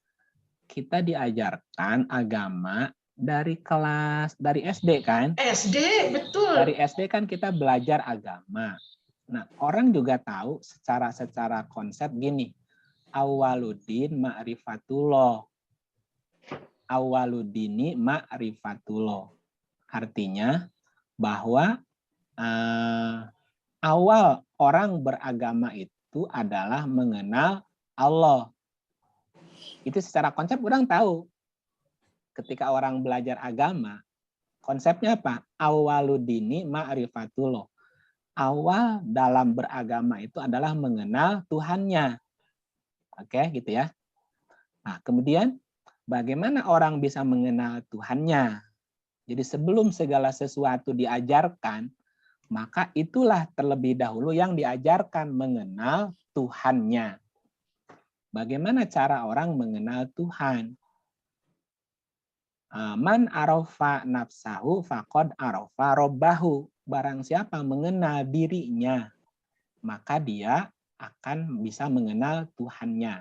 kita diajarkan agama dari SD kan? SD, betul. Dari SD kan kita belajar agama. Nah, orang juga tahu secara konsep gini, awwaluddin ma'rifatullah. Awwaludini ma'rifatullah. Artinya bahwa awal orang beragama itu adalah mengenal Allah. Itu secara konsep orang tahu. Ketika orang belajar agama, konsepnya apa? Awwaludini ma'rifatullah. Awal dalam beragama itu adalah mengenal Tuhannya. Oke, gitu ya. Nah, kemudian bagaimana orang bisa mengenal Tuhannya? Jadi sebelum segala sesuatu diajarkan, maka itulah terlebih dahulu yang diajarkan mengenal Tuhannya. Bagaimana cara orang mengenal Tuhan? Man arafa nafsahu faqad arafa robbahu. Barang siapa mengenal dirinya, maka dia akan bisa mengenal Tuhannya.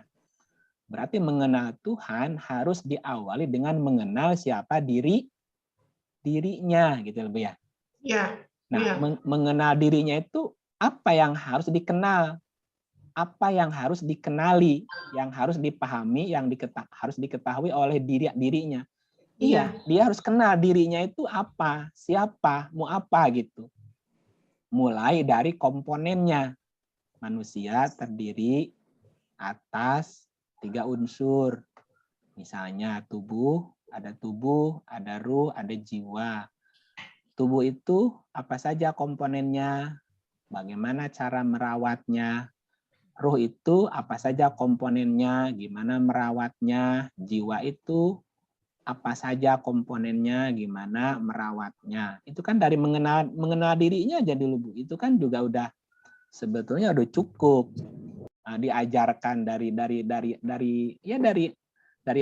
Berarti mengenal Tuhan harus diawali dengan mengenal siapa dirinya, gitu lebih ya. Ya. Nah, mengenal dirinya itu apa yang harus dikenal, apa yang harus dikenali, yang harus dipahami, yang harus diketahui oleh dirinya. Iya, dia harus kenal dirinya itu apa, siapa, mau apa gitu. Mulai dari komponennya. Manusia terdiri atas 3 unsur. Misalnya tubuh, ada ruh, ada jiwa. Tubuh itu apa saja komponennya, bagaimana cara merawatnya. Ruh itu apa saja komponennya, gimana merawatnya. Jiwa itu apa saja komponennya, gimana merawatnya. Itu kan dari mengenal dirinya aja dulu Bu. Itu kan juga udah sebetulnya udah cukup. diajarkan dari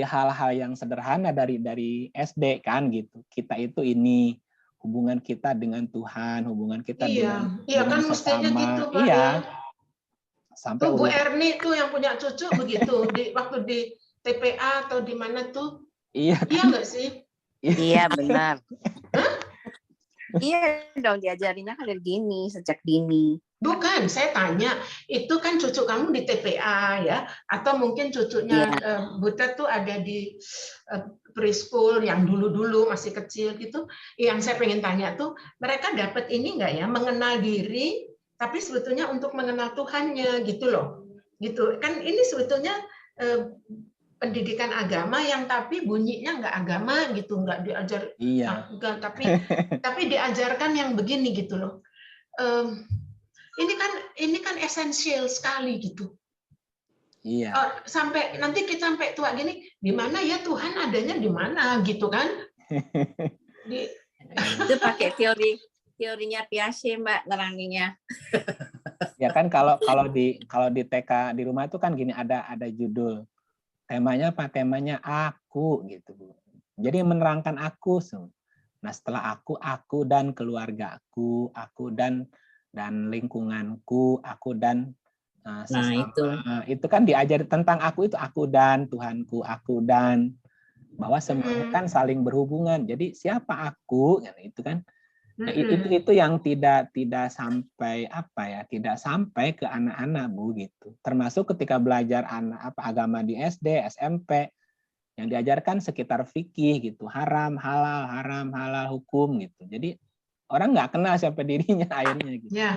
hal-hal yang sederhana dari SD kan gitu. Kita itu ini hubungan kita dengan Tuhan, hubungan kita dengan kan mestinya sesama. gitu, Pak, Iya. ya. Sampai Bu Erni tuh yang punya cucu begitu waktu di TPA atau di mana tuh. Iya nggak sih? Iya benar. Iya dong, diajarinnya kan dari dini, sejak dini. Bukan, saya tanya, itu kan cucu kamu di TPA ya, atau mungkin cucunya Butet tuh ada di preschool yang dulu-dulu masih kecil gitu. Yang saya pengen tanya tuh, mereka dapat ini nggak ya, mengenal diri, tapi sebetulnya untuk mengenal Tuhannya gitu loh. Gitu kan, ini sebetulnya pendidikan agama yang tapi bunyinya nggak agama gitu, nggak diajar, enggak, tapi diajarkan yang begini gitu loh. Ini kan esensial sekali gitu. Iya. Sampai nanti kita sampai tua gini, di mana ya Tuhan adanya di mana gitu kan? Itu pakai teorinya Piaget, Mbak, neranginya. Ya kan kalau di TK di rumah itu kan gini, ada judul. Temanya apa? Temanya aku gitu, Bu. Jadi menerangkan aku. Nah, setelah aku dan keluargaku, aku dan lingkunganku, aku dan sesama. Itu kan diajari tentang aku itu aku dan Tuhanku, aku dan bahwa semuanya kan saling berhubungan. Jadi siapa aku? Itu kan. Nah, itu yang tidak sampai tidak sampai ke anak-anak, Bu, gitu. Termasuk ketika belajar agama di SD, SMP, yang diajarkan sekitar fikih gitu, haram, halal, hukum gitu. Jadi orang nggak kenal siapa dirinya akhirnya gitu. Iya.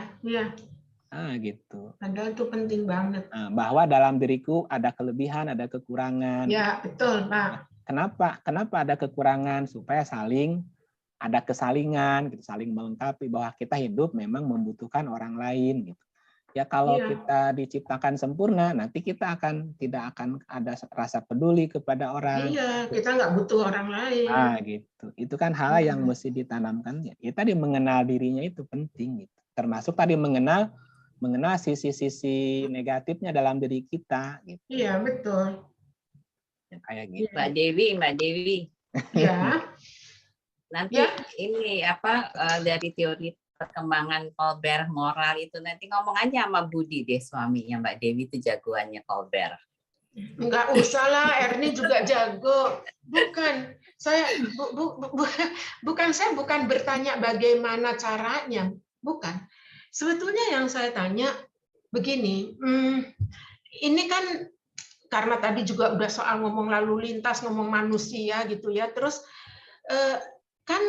Gitu. Padahal itu penting banget. Bahwa dalam diriku ada kelebihan, ada kekurangan. Ya, betul, Pak. Kenapa ada kekurangan? Supaya ada kesalingan, gitu, saling melengkapi bahwa kita hidup memang membutuhkan orang lain gitu. Ya kalau kita diciptakan sempurna, nanti kita tidak akan ada rasa peduli kepada orang. Iya, kita nggak butuh orang lain. Gitu. Itu kan hal yang mesti ditanamkan. Ya tadi mengenal dirinya itu penting gitu. Termasuk tadi mengenal sisi-sisi negatifnya dalam diri kita gitu. Iya, betul. Ya, kayak gitu. Mbak Dewi. Ya. Nanti ini dari teori perkembangan Colbert moral itu nanti ngomong aja sama Budi deh, suaminya Mbak Dewi itu jagoannya Colbert. Enggak usah lah, Erni juga jago. Bukan, saya bukan bertanya bagaimana caranya, bukan. Sebetulnya yang saya tanya begini, ini kan karena tadi juga udah soal ngomong lalu lintas, ngomong manusia gitu ya, terus kan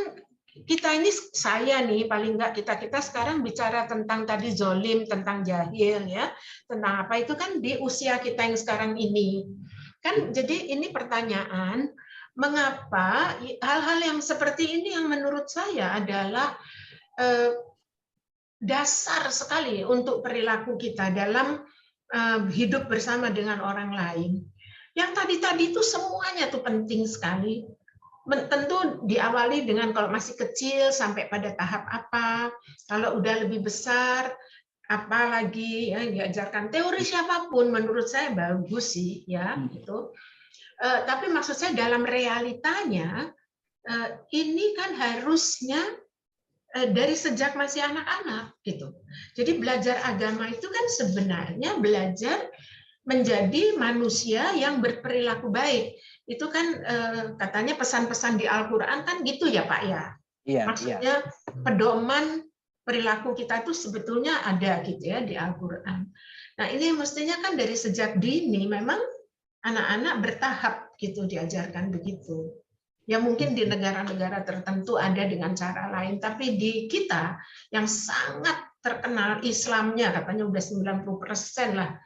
kita ini, saya nih paling nggak kita sekarang bicara tentang tadi zolim, tentang jahil ya, tentang apa itu kan di usia kita yang sekarang ini kan. Jadi ini pertanyaan, mengapa hal-hal yang seperti ini yang menurut saya adalah dasar sekali untuk perilaku kita dalam hidup bersama dengan orang lain. Yang tadi itu semuanya tuh penting sekali. Tentu diawali dengan kalau masih kecil sampai pada tahap apa, kalau udah lebih besar apalagi ya, diajarkan teori siapapun menurut saya bagus sih ya gitu. Tapi maksud saya dalam realitanya ini kan harusnya dari sejak masih anak-anak gitu. Jadi belajar agama itu kan sebenarnya belajar menjadi manusia yang berperilaku baik. Itu kan katanya pesan-pesan di Al-Quran kan gitu ya Pak ya. Iya, maksudnya pedoman perilaku kita itu sebetulnya ada gitu ya di Al-Quran. Nah ini mestinya kan dari sejak dini memang anak-anak bertahap gitu diajarkan begitu. Ya mungkin di negara-negara tertentu ada dengan cara lain, tapi di kita yang sangat terkenal Islamnya katanya udah 90% lah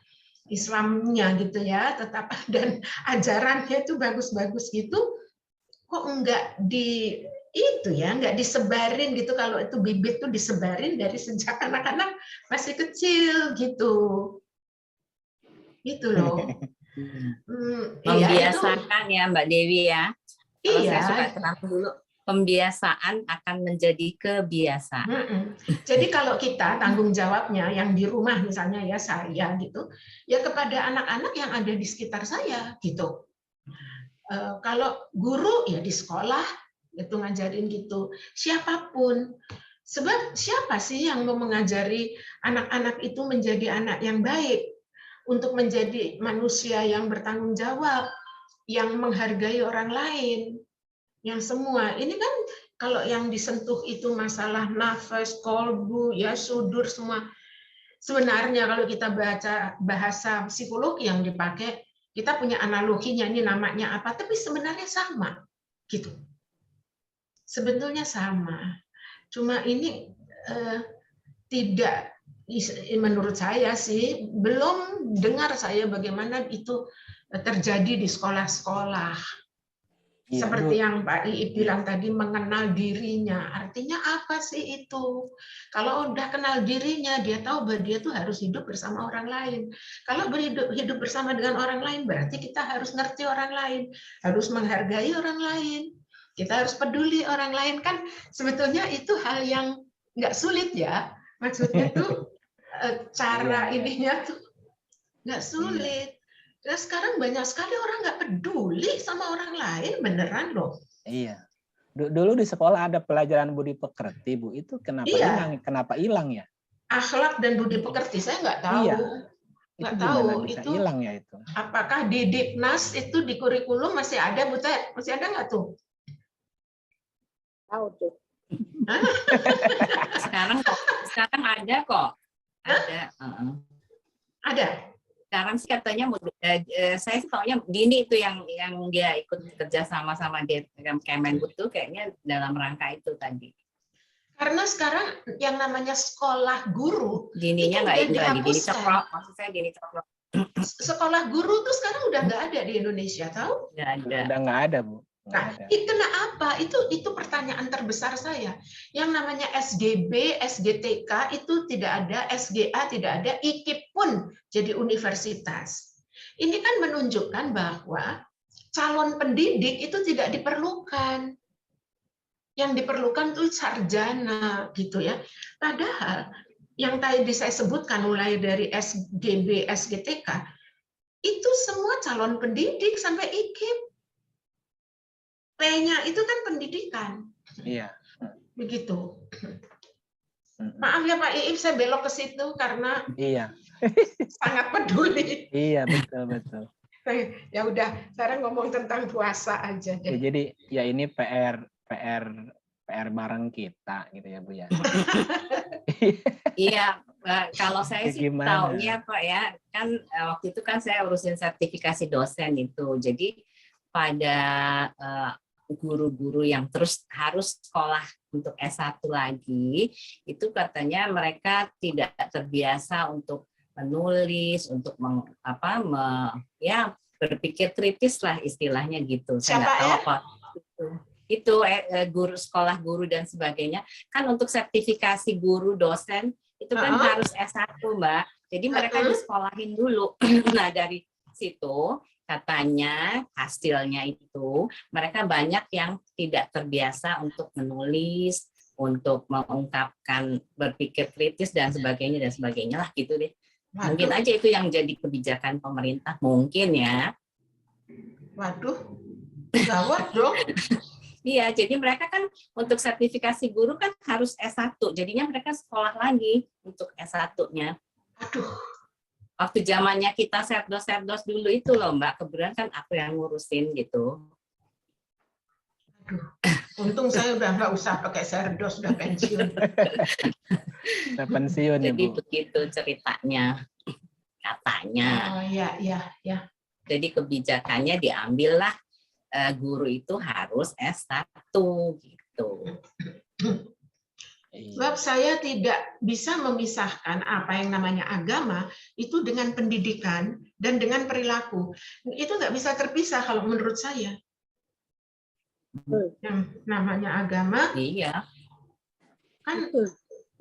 Islamnya gitu ya, tetap dan ajarannya itu bagus-bagus gitu, kok enggak enggak disebarin gitu. Kalau itu bibit tuh disebarin dari sejak anak-anak masih kecil gitu loh. Membiasakan ya Mbak Dewi ya. Kalau saya suka terang dulu pembiasaan akan menjadi kebiasaan. Jadi kalau kita tanggung jawabnya yang di rumah misalnya ya saya gitu, ya kepada anak-anak yang ada di sekitar saya gitu. Kalau guru ya di sekolah itu ngajarin gitu, siapapun. Sebab siapa sih yang mau mengajari anak-anak itu menjadi anak yang baik, untuk menjadi manusia yang bertanggung jawab, yang menghargai orang lain, yang semua. Ini kan kalau yang disentuh itu masalah nafas, kolbu, ya sudur semua. Sebenarnya kalau kita baca bahasa psikologi yang dipakai, kita punya analoginya, ini namanya apa, tapi sebenarnya sama. Gitu. Sebetulnya sama. Cuma ini tidak, menurut saya sih, belum dengar saya bagaimana itu terjadi di sekolah-sekolah. Iya, Seperti yang Pak Iip bilang tadi, mengenal dirinya. Artinya apa sih itu? Kalau udah kenal dirinya, dia tahu bahwa dia tuh harus hidup bersama orang lain. Kalau hidup bersama dengan orang lain, berarti kita harus ngerti orang lain, harus menghargai orang lain, kita harus peduli orang lain. Kan sebetulnya itu hal yang nggak sulit ya. Maksudnya tuh cara ininya tuh nggak sulit. Nah, sekarang banyak sekali orang nggak peduli sama orang lain, beneran loh. Iya. Dulu di sekolah ada pelajaran budi pekerti, Bu. Itu kenapa hilang? Kenapa hilang ya? Akhlak dan budi pekerti saya nggak tahu. Iya. Nggak Itu tahu gimana bisa itu hilang ya itu? Apakah di Diknas itu di kurikulum masih ada, Bu Tet? Masih ada nggak tuh? Tahu tuh. Sekarang ada kok. Ada. Ada. Sekarang sih katanya saya sih taunya Dini itu yang dia ikut kerja sama Kemendikbud tuh kayaknya dalam rangka itu tadi. Karena sekarang yang namanya sekolah guru Dininya nggak lagi Dini Cokrok, maksud saya Dini Cokrok. Sekolah guru tuh sekarang udah nggak ada di Indonesia, tahu? Nggak ada. Udah nggak ada, Bu. Nah, kenapa? Itu pertanyaan terbesar saya. Yang namanya SGB, SGTK itu tidak ada, SGA tidak ada, IKIP pun jadi universitas. Ini kan menunjukkan bahwa calon pendidik itu tidak diperlukan. Yang diperlukan tuh sarjana gitu ya. Padahal yang tadi saya sebutkan mulai dari SGB, SGTK itu semua calon pendidik sampai IKIP. P-nya itu kan pendidikan. Iya. Begitu. Maaf ya Pak Iip, saya belok ke situ karena sangat peduli. Iya, betul. Ya udah, sekarang ngomong tentang puasa aja deh. Ya, jadi ya ini PR bareng kita gitu ya, Bu ya. Iya, kalau saya sih taunya Pak ya, kan waktu itu kan saya urusin sertifikasi dosen itu. Jadi pada guru-guru yang terus harus sekolah untuk S1 lagi, itu katanya mereka tidak terbiasa untuk menulis, untuk berpikir kritis lah istilahnya gitu. Saya nggak tahu apa itu guru, sekolah guru dan sebagainya. Kan untuk sertifikasi guru dosen itu kan harus S1, Mbak. Jadi mereka disekolahin dulu. Nah, dari situ katanya hasilnya itu mereka banyak yang tidak terbiasa untuk menulis, untuk mengungkapkan berpikir kritis dan sebagainya lah gitu deh. Mungkin aja itu yang jadi kebijakan pemerintah mungkin ya. Waduh, gawat dong. Iya, jadi mereka kan untuk sertifikasi guru kan harus S1, jadinya mereka sekolah lagi untuk S1-nya. Aduh. Waktu zamannya kita serdos dulu itu loh Mbak, kebetulan kan aku yang ngurusin gitu. Aduh, untung saya udah nggak usah pakai serdos, udah pensiun. Udah pensiun ya, Bu. Jadi begitu ceritanya, katanya. Oh ya. Jadi kebijakannya diambillah guru itu harus S1 gitu. Sebab saya tidak bisa memisahkan apa yang namanya agama itu dengan pendidikan dan dengan perilaku. Itu nggak bisa terpisah kalau menurut saya. Yang namanya agama, kan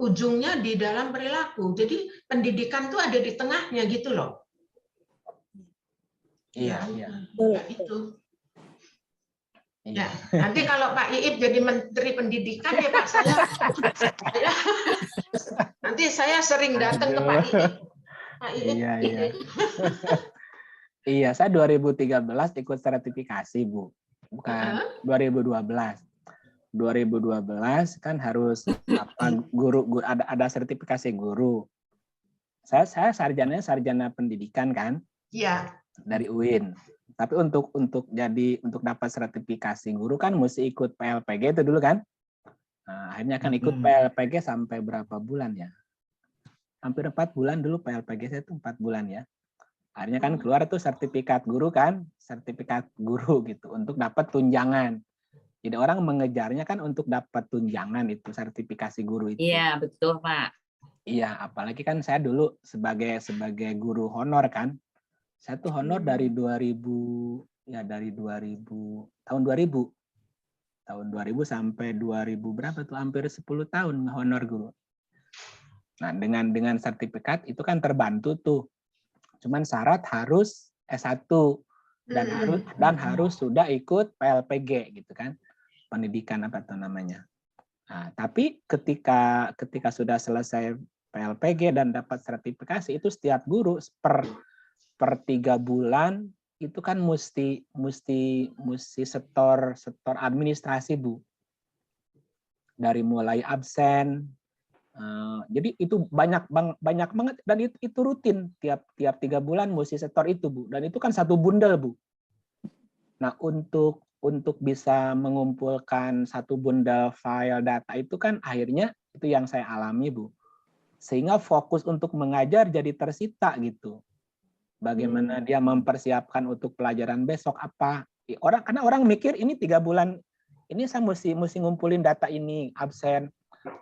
ujungnya di dalam perilaku. Jadi pendidikan tuh ada di tengahnya gitu loh. Iya. Itu. Ya, nanti kalau Pak Iip jadi Menteri Pendidikan ya Pak, nanti saya sering datang ke Pak Iip. Pak Iip. Iya, iya. Iya, saya 2013 ikut sertifikasi, Bu. Bukan 2012. 2012 kan harus guru ada sertifikasi guru. Saya sarjana pendidikan kan? Iya. Dari UIN. Tapi untuk dapat sertifikasi guru kan mesti ikut PLPG itu dulu kan? Nah, akhirnya kan ikut PLPG sampai berapa bulan ya? Hampir 4 bulan dulu PLPG saya itu 4 bulan ya. Akhirnya kan keluar tuh sertifikat guru kan, sertifikat guru gitu untuk dapat tunjangan. Jadi orang mengejarnya kan untuk dapat tunjangan itu sertifikasi guru itu. Iya, betul, Pak. Iya, apalagi kan saya dulu sebagai guru honor kan. Saya tuh honor dari 2000 tahun 2000 sampai 2000 berapa tuh hampir 10 tahun honor guru. Nah, dengan sertifikat itu kan terbantu tuh. Cuman syarat harus S1 dan harus sudah ikut PLPG gitu kan. Pendidikan apa tuh namanya. Nah, tapi ketika sudah selesai PLPG dan dapat sertifikasi itu setiap guru per 3 bulan itu kan mesti setor administrasi, Bu. Dari mulai absen. Jadi itu banyak banget dan itu rutin tiap 3 bulan mesti setor itu, Bu. Dan itu kan satu bundel, Bu. Nah, untuk bisa mengumpulkan satu bundel file data itu kan akhirnya itu yang saya alami, Bu. Sehingga fokus untuk mengajar jadi tersita gitu. Bagaimana dia mempersiapkan untuk pelajaran besok apa? Karena orang mikir ini 3 bulan ini saya mesti ngumpulin data ini, absen,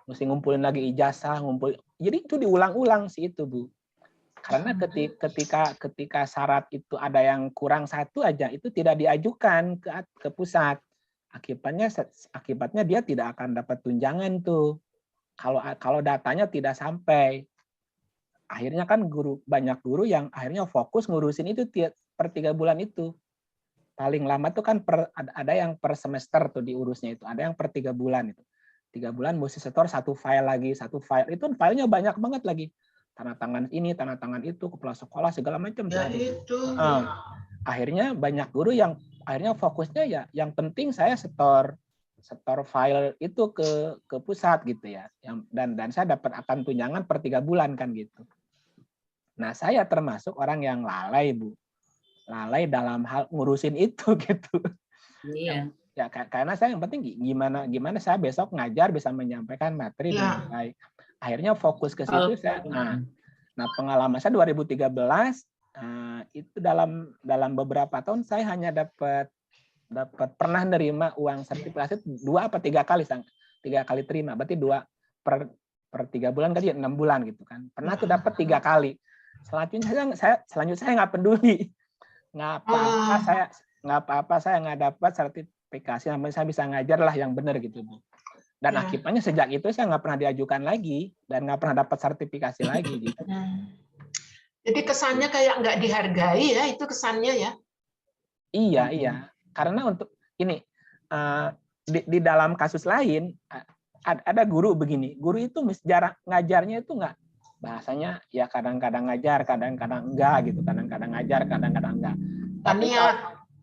mesti ngumpulin lagi ijazah, jadi itu diulang-ulang sih itu, Bu. Karena ketika syarat itu ada yang kurang satu aja, itu tidak diajukan ke pusat. Akibatnya dia tidak akan dapat tunjangan tuh. Kalau datanya tidak sampai. Akhirnya kan banyak guru yang akhirnya fokus ngurusin itu per 3 bulan itu. Paling lama tuh kan ada yang per semester tuh diurusnya itu, ada yang per 3 bulan itu. 3 bulan mesti setor satu file lagi, satu file itu filenya banyak banget lagi. Tanda tangan ini, tanda tangan itu, kepala sekolah segala macam. Ya itu. Akhirnya banyak guru yang akhirnya fokusnya ya yang penting saya setor file itu ke pusat gitu ya. Dan saya dapat akan tunjangan per 3 bulan kan gitu. Nah, saya termasuk orang yang lalai, Bu. Lalai dalam hal ngurusin itu gitu. Iya. Ya karena saya yang penting gimana saya besok ngajar bisa menyampaikan materi dengan baik. Akhirnya fokus ke situ saya. Nah, pengalaman saya 2013 itu dalam beberapa tahun saya hanya dapat pernah nerima uang sertifikasi 2 apa 3 kali, 3 kali terima. Berarti 2 per 3 bulan kan 6 bulan gitu kan. Pernah tuh dapat 3 kali. Selanjutnya saya nggak peduli. Nggak apa-apa saya nggak dapat sertifikasi, sampai saya bisa ngajar lah yang benar gitu, Bu. Dan akibatnya sejak itu saya nggak pernah diajukan lagi dan nggak pernah dapat sertifikasi lagi gitu. Jadi kesannya kayak nggak dihargai ya, itu kesannya ya. Iya. Karena untuk ini di dalam kasus lain ada guru begini, guru itu jarang ngajarnya itu nggak, bahasanya ya kadang-kadang ngajar, kadang-kadang enggak gitu, kadang-kadang ngajar, kadang-kadang enggak.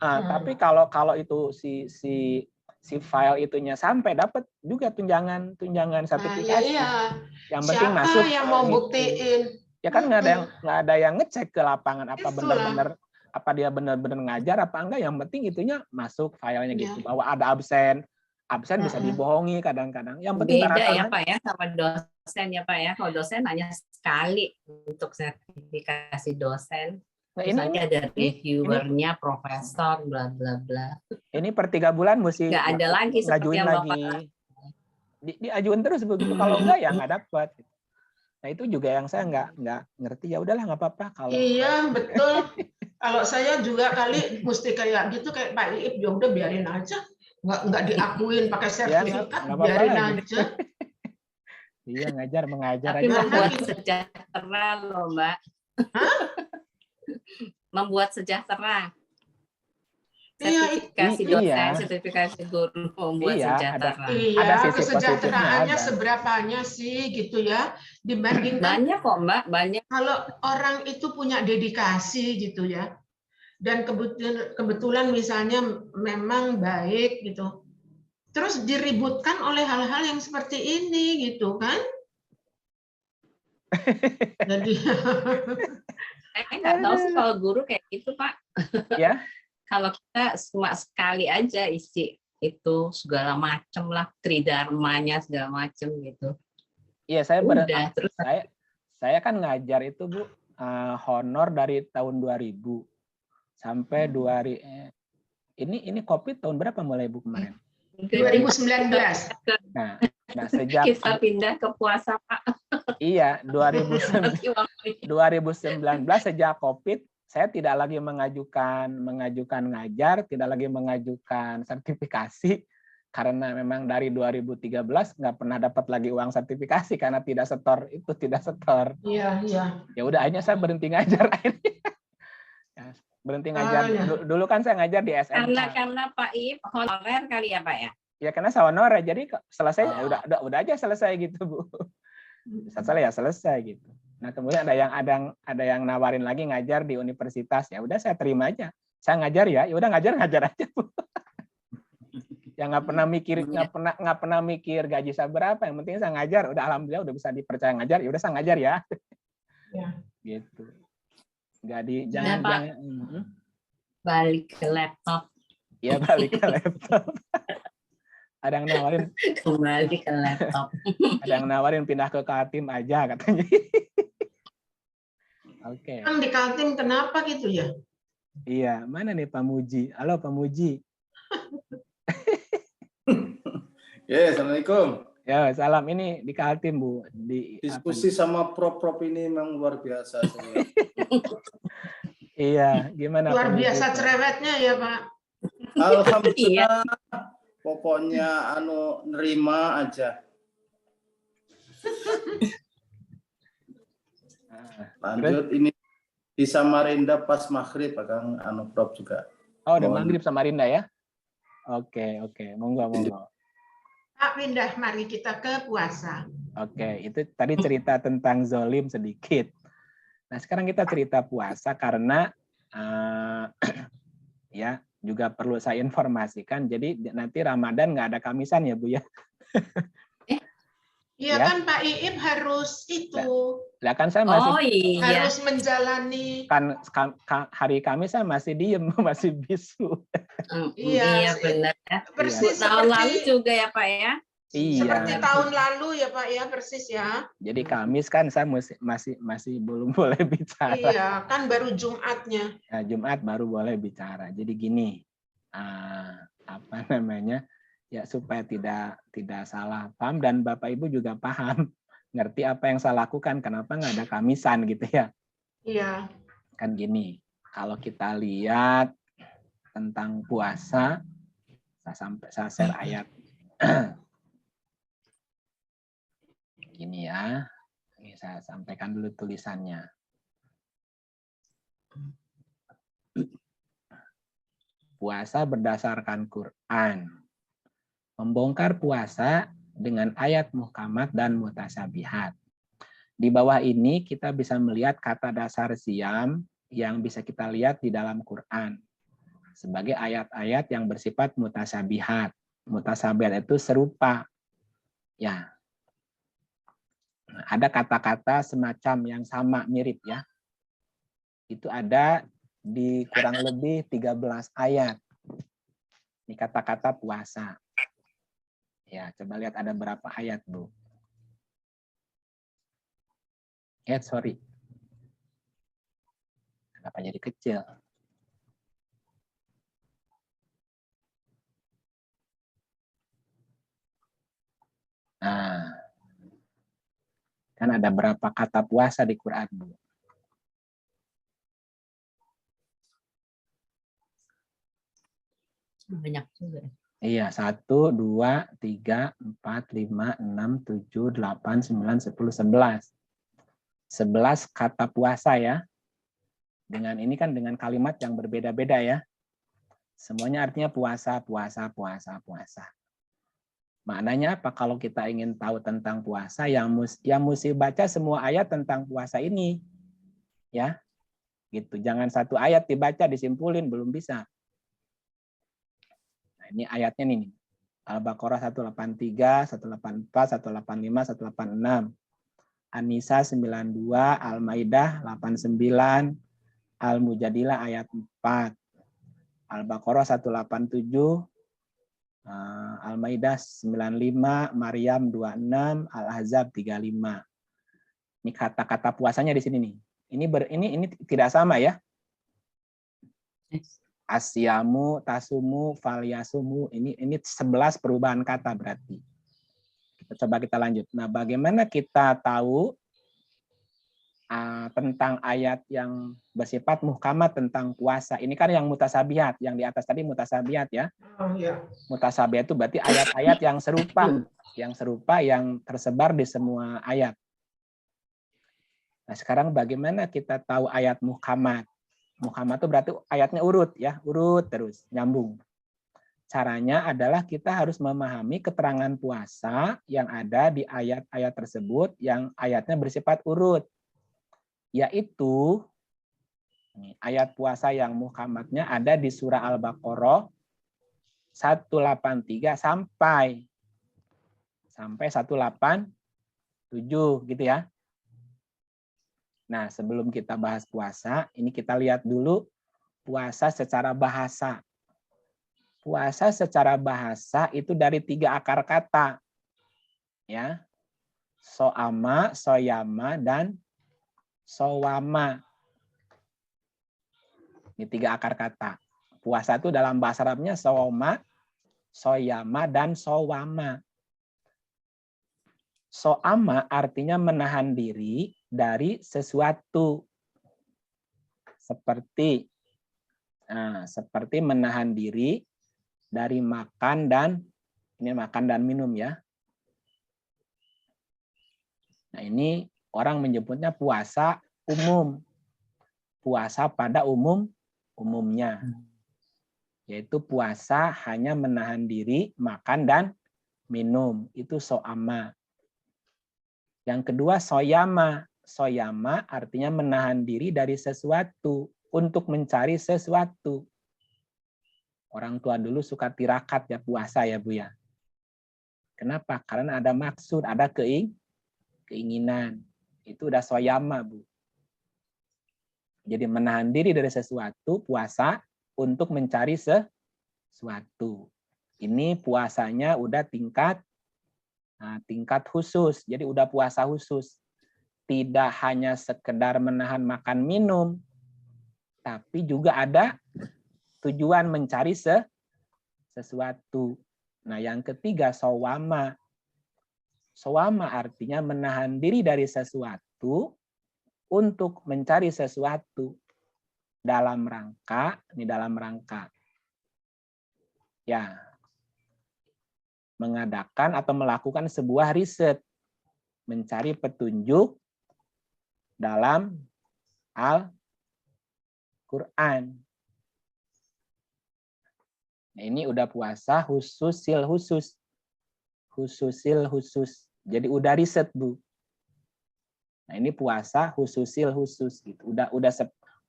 Tapi kalau itu si file itunya sampai dapat juga tunjangan sertifikasi. Yang penting siapa masuk. Yang mau buktiin? Ya kan nggak ada yang ngecek ke lapangan apa benar-benar apa dia benar-benar ngajar apa enggak. Yang penting itunya masuk filenya gitu. Bahwa ada absen bisa dibohongi kadang-kadang. Yang penting beda ya Pak ya sama dosen ya Pak ya. Kalau dosen hanya sekali untuk sertifikasi dosen. Nah, ini ada reviewernya, profesor, bla bla bla. Ini per 3 bulan mesti nggak ada lagi ngajuin lagi. Diajuin terus begitu. Kalau enggak ya nggak dapat. Nah itu juga yang saya nggak ngerti. Ya udahlah nggak apa-apa kalau. Iya betul. Kalau saya juga kali mesti kayak gitu kayak Pak Iip, ya udah biarin aja. Nggak diakuin pakai sertifikat, biarin aja. Iya mengajar tapi aja. Membuat sejahtera loh Mbak. Membuat sejahtera. sertifikasi Iya. dosen, sertifikasi guru membuat Iya, sejahtera. ada sisi kesejahteraannya positifnya, seberapanya sih gitu ya, dibandingkan Banyak kok Mbak, banyak. kalau orang itu punya dedikasi gitu ya, dan kebetulan misalnya memang baik gitu, terus diributkan oleh hal-hal yang seperti ini gitu kan. Jadi Saya nggak tahu sih kalau guru kayak gitu Pak. ya. Kalau kita cuma sekali aja isi itu segala macam lah, tridharmanya segala macam gitu. Iya, Udah, terus saya kan ngajar itu Bu, honor dari tahun 2000 sampai 2000. Ini Covid tahun berapa mulai Bu kemarin? 2019. Nah sejak kita pindah ke puasa Pak. Iya, 2019 sejak Covid saya tidak lagi mengajukan ngajar, tidak lagi mengajukan sertifikasi, karena memang dari 2013 nggak pernah dapat lagi uang sertifikasi karena tidak setor. Iya. Ya udah, akhirnya saya berhenti ngajar akhirnya. Ya, berhenti ngajar. Ya. Dulu kan saya ngajar di SMK. Karena Pak Iip honorer kali ya Pak ya. Ya karena saya honorer, jadi selesai udah aja selesai gitu Bu. Selesai gitu. Nah kemudian ada yang nawarin lagi ngajar di universitas, ya udah saya terima aja. Saya ngajar ya udah ngajar aja Bu. Ya nggak pernah mikir gaji saya berapa, yang penting saya ngajar. Udah alhamdulillah udah bisa dipercaya ngajar, ya udah saya ngajar ya. Gitu. Jangan balik ke laptop. Ya balik ke laptop. Ada yang nawarin kembali ke laptop. Ada yang nawarin pindah ke Kaltim aja katanya. Oke. Di Kaltim kenapa gitu ya? Iya, mana nih Pak Muji? Halo Pak Muji. Ya, assalamualaikum. Ya, salam. Ini di Kaltim Bu. Diskusi sama Prof ini memang luar biasa. Iya, gimana? Luar biasa cerewetnya ya Pak. Alhamdulillah. Pokoknya nerima aja. Lanjut ini di Samarinda pas maghrib Kang Prof juga. Oh, udah maghrib Samarinda ya? Oke, monggo. Pak pindah, mari kita ke puasa. Oke, itu tadi cerita tentang zolim sedikit. Nah, sekarang kita cerita puasa karena ya juga perlu saya informasikan. Jadi nanti Ramadan nggak ada Kamisan ya Bu ya? Iya ya? Kan Pak Iip harus itu. Lah kan saya masih harus menjalani. Kan hari Kamis saya masih diem, masih bisu. Iya benar. Persis tahun lalu juga ya Pak ya. Iya. Seperti tahun lalu ya Pak ya, persis ya. Jadi Kamis kan saya masih belum boleh bicara. Iya, kan baru Jumatnya. Nah, Jumat baru boleh bicara. Jadi gini, apa namanya? Ya supaya tidak salah paham dan Bapak Ibu juga paham, ngerti apa yang saya lakukan, kenapa nggak ada Kamisan gitu ya. Iya. Kan gini, kalau kita lihat tentang puasa, saya share ayat. Gini ya, ini saya sampaikan dulu tulisannya. Puasa berdasarkan Quran. Membongkar puasa dengan ayat muhkamat dan mutasyabihat. Di bawah ini kita bisa melihat kata dasar siam yang bisa kita lihat di dalam Quran sebagai ayat-ayat yang bersifat mutasyabihat. Mutasyabihat itu serupa. Ya. Ada kata-kata semacam yang sama, mirip ya. Itu ada di kurang lebih 13 ayat. Ini kata-kata puasa. Ya, coba lihat ada berapa ayat, Bu. Sorry. Kenapa jadi kecil? Nah, kan ada berapa kata puasa di Quran, Bu? Banyak juga. Iya, 1, 2, 3, 4, 5, 6, 7, 8, 9, 10, 11. 11 kata puasa ya. Dengan ini kan dengan kalimat yang berbeda-beda ya. Semuanya artinya puasa, puasa, puasa, puasa. Maknanya apa? Kalau kita ingin tahu tentang puasa, yang mesti baca semua ayat tentang puasa ini. Ya, gitu. Jangan satu ayat dibaca disimpulin, belum bisa. Nah, ini ayatnya nih. Al-Baqarah 183, 184, 185, 186. An-Nisa 92, Al-Maidah 89, Al-Mujadilah ayat 4. Al-Baqarah 187, Al-Maidah 95, Maryam 26, Al-Ahzab 35. Ini kata-kata puasanya di sini nih. Ini tidak sama ya. Asyamu, tasumu, falyasumu, ini 11 perubahan kata berarti. Coba kita lanjut. Nah, bagaimana kita tahu tentang ayat yang bersifat muhkamat tentang puasa? Ini kan yang mutasabihat, yang di atas tadi mutasabihat ya. Oh, ya. Mutasabihat itu berarti ayat-ayat yang serupa yang tersebar di semua ayat. Nah, sekarang bagaimana kita tahu ayat muhkamat? Muhkamat itu berarti ayatnya urut ya, urut terus, nyambung. Caranya adalah kita harus memahami keterangan puasa yang ada di ayat-ayat tersebut yang ayatnya bersifat urut. Yaitu ayat puasa yang muhkamatnya ada di surah Al-Baqarah 183 sampai 187 gitu ya. Nah, sebelum kita bahas puasa, ini kita lihat dulu puasa secara bahasa. Puasa secara bahasa itu dari 3 akar kata. Ya. So'ama, soyama, dan sowama. Ini 3 akar kata. Puasa itu dalam bahasa Arabnya sowama, soyama, dan sowama. So'ama artinya menahan diri dari sesuatu. Seperti menahan diri dari makan dan minum ya. Nah, ini orang menyebutnya puasa umum. Puasa pada umumnya. Yaitu puasa hanya menahan diri makan dan minum. Itu so'ama. Yang kedua soyama. Soyama artinya menahan diri dari sesuatu untuk mencari sesuatu. Orang tua dulu suka tirakat ya puasa ya Bu ya. Kenapa? Karena ada maksud, ada keinginan. Itu udah soyama Bu. Jadi menahan diri dari sesuatu, puasa untuk mencari sesuatu. Ini puasanya udah tingkat khusus. Jadi udah puasa khusus. Tidak hanya sekedar menahan makan minum, tapi juga ada tujuan mencari sesuatu. Nah, yang ketiga sowama. Sowama artinya menahan diri dari sesuatu untuk mencari sesuatu dalam rangka ya mengadakan atau melakukan sebuah riset, mencari petunjuk dalam Al-Quran. Nah, ini udah puasa hususil khusus. Jadi udah riset Bu. Nah, ini puasa hususil khusus gitu.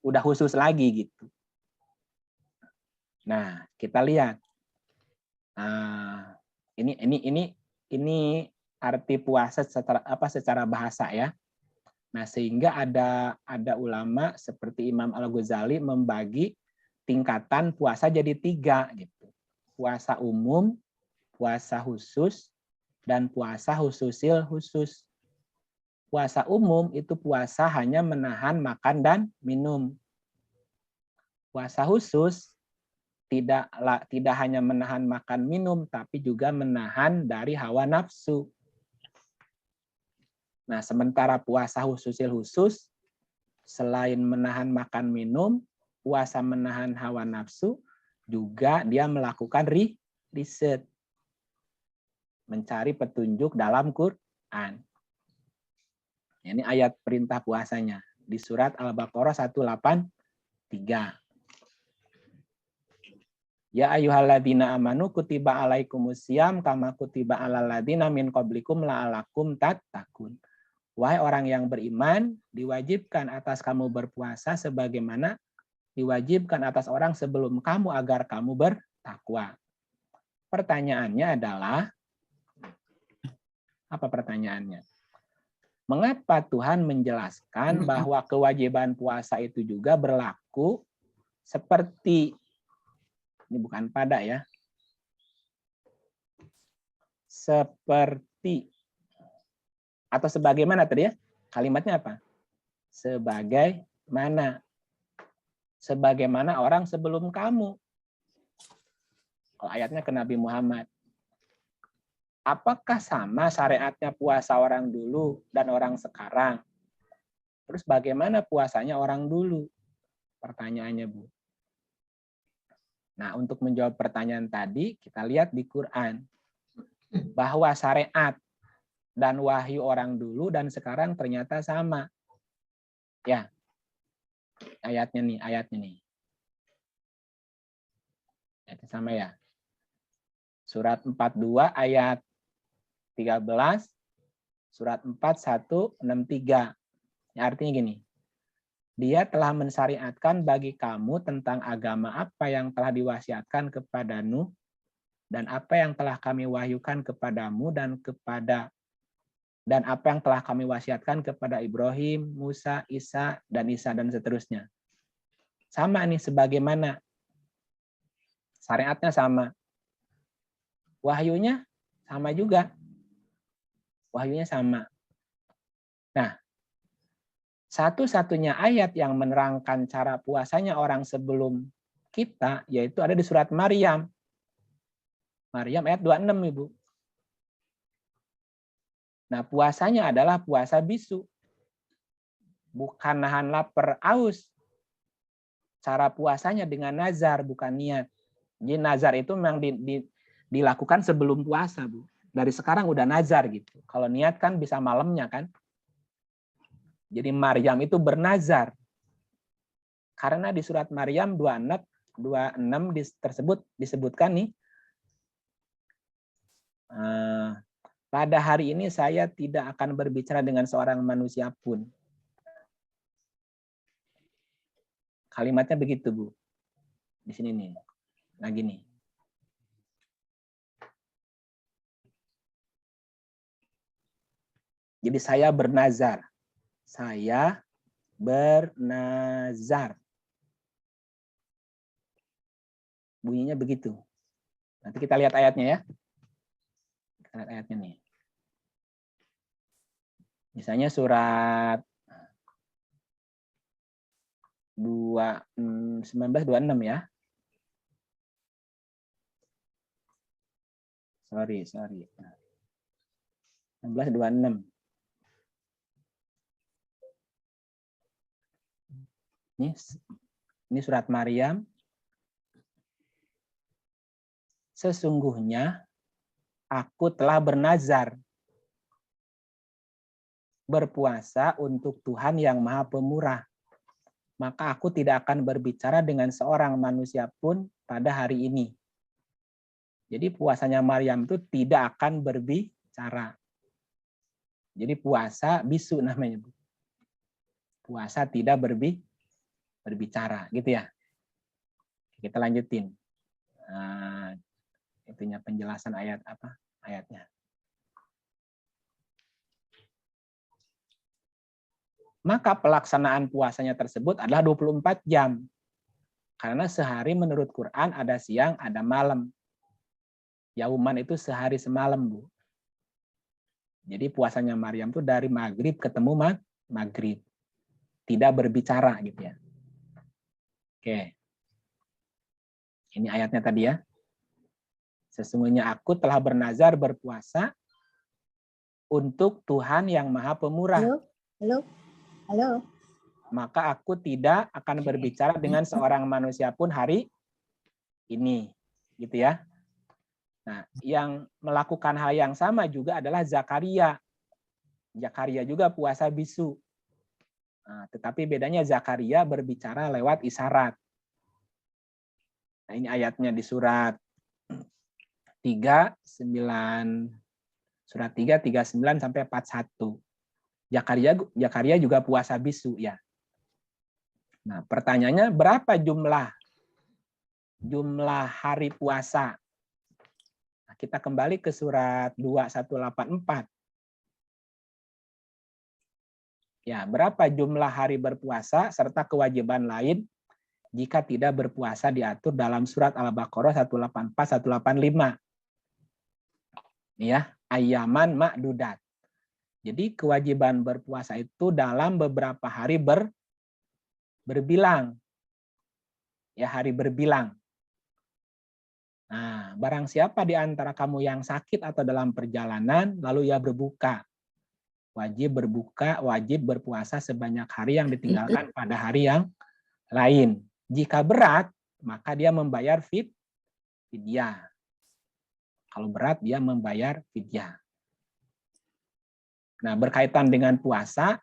Udah khusus lagi gitu. Nah, kita lihat. Ini arti puasa secara bahasa ya. Nah, sehingga ada ulama seperti Imam Al-Ghazali membagi tingkatan puasa jadi 3 gitu. Puasa umum, puasa khusus, dan puasa hususil khusus. Puasa umum itu puasa hanya menahan makan dan minum. Puasa khusus tidak hanya menahan makan minum, tapi juga menahan dari hawa nafsu. Nah, sementara puasa hususil khusus, selain menahan makan minum, puasa menahan hawa nafsu, juga dia melakukan riset. Mencari petunjuk dalam Quran. Ini ayat perintah puasanya. Di surat Al-Baqarah 183. Ya ayyuhalladzina amanu kutiba alaikumusiyam kama kutiba alal ladzina min qablikum la'alakum tattaqun. Wahai orang yang beriman, diwajibkan atas kamu berpuasa sebagaimana diwajibkan atas orang sebelum kamu agar kamu bertakwa. Pertanyaannya adalah, apa pertanyaannya? Mengapa Tuhan menjelaskan bahwa kewajiban puasa itu juga berlaku seperti, ini bukan pada ya, seperti, atau sebagaimana tadi ya, kalimatnya apa? Sebagaimana. Sebagaimana orang sebelum kamu. Kalau ayatnya ke Nabi Muhammad. Apakah sama syariatnya puasa orang dulu dan orang sekarang? Terus bagaimana puasanya orang dulu? Pertanyaannya, Bu. Nah, untuk menjawab pertanyaan tadi, kita lihat di Quran. Bahwa syariat dan wahyu orang dulu dan sekarang ternyata sama. Ya. Ayatnya nih. Ayatnya sama ya. Surat 42 ayat 13, surat 4163. Artinya gini. Dia telah mensyariatkan bagi kamu tentang agama apa yang telah diwasiatkan kepada Nuh dan apa yang telah kami wahyukan kepadamu dan apa yang telah kami wasiatkan kepada Ibrahim, Musa, Isa dan seterusnya. Sama nih sebagaimana. Syariatnya sama. Wahyunya sama juga. Wahyunya sama. Nah, satu-satunya ayat yang menerangkan cara puasanya orang sebelum kita, yaitu ada di surat Maryam. Maryam ayat 26, Ibu. Nah, puasanya adalah puasa bisu. Bukan nahan lapar aus. Cara puasanya dengan nazar, bukan niat. Jadi nazar itu memang dilakukan sebelum puasa, Bu. Dari sekarang udah nazar gitu. Kalau niat kan bisa malamnya kan. Jadi Maryam itu bernazar. Karena di surat Maryam 26 tersebut disebutkan nih, pada hari ini saya tidak akan berbicara dengan seorang manusia pun. Kalimatnya begitu, Bu. Di sini nih. Nah gini. Jadi saya bernazar. Saya bernazar. Bunyinya begitu. Nanti kita lihat ayatnya ya. Kita lihat ayatnya nih. Misalnya surat 1926 ya. Sorry. 1926. Ini surat Maryam. Sesungguhnya aku telah bernazar berpuasa untuk Tuhan yang Maha Pemurah. Maka aku tidak akan berbicara dengan seorang manusia pun pada hari ini. Jadi puasanya Maryam itu tidak akan berbicara. Jadi puasa bisu namanya. Puasa tidak berbicara, gitu ya. Kita lanjutin. Nah, itunya penjelasan ayatnya. Maka pelaksanaan puasanya tersebut adalah 24 jam. Karena sehari menurut Quran ada siang, ada malam. Yauman itu sehari semalam, Bu. Jadi puasanya Maryam itu dari maghrib ketemu maghrib. Tidak berbicara gitu ya. Oke. Ini ayatnya tadi ya. Sesungguhnya aku telah bernazar berpuasa untuk Tuhan yang Maha Pemurah. Halo. Maka aku tidak akan berbicara dengan seorang manusia pun hari ini. Gitu ya. Nah, yang melakukan hal yang sama juga adalah Zakaria. Zakaria juga puasa bisu. Nah, tetapi bedanya Zakaria berbicara lewat isyarat. Nah, ini ayatnya di surat 3, 9, surat 3, 39 sampai 41. Zakaria juga puasa bisu ya. Nah, pertanyaannya berapa jumlah hari puasa? Nah, kita kembali ke surat 2184. Ya, berapa jumlah hari berpuasa serta kewajiban lain jika tidak berpuasa diatur dalam surat Al-Baqarah 184 185. Ya, ayyaman ma'dudat. Jadi kewajiban berpuasa itu dalam beberapa hari berbilang. Ya, hari berbilang. Nah, barang siapa di antara kamu yang sakit atau dalam perjalanan lalu ia berbuka, wajib berbuka, wajib berpuasa sebanyak hari yang ditinggalkan pada hari yang lain. Jika berat, maka dia membayar fidyah. Kalau berat, dia membayar fidyah. Nah, berkaitan dengan puasa,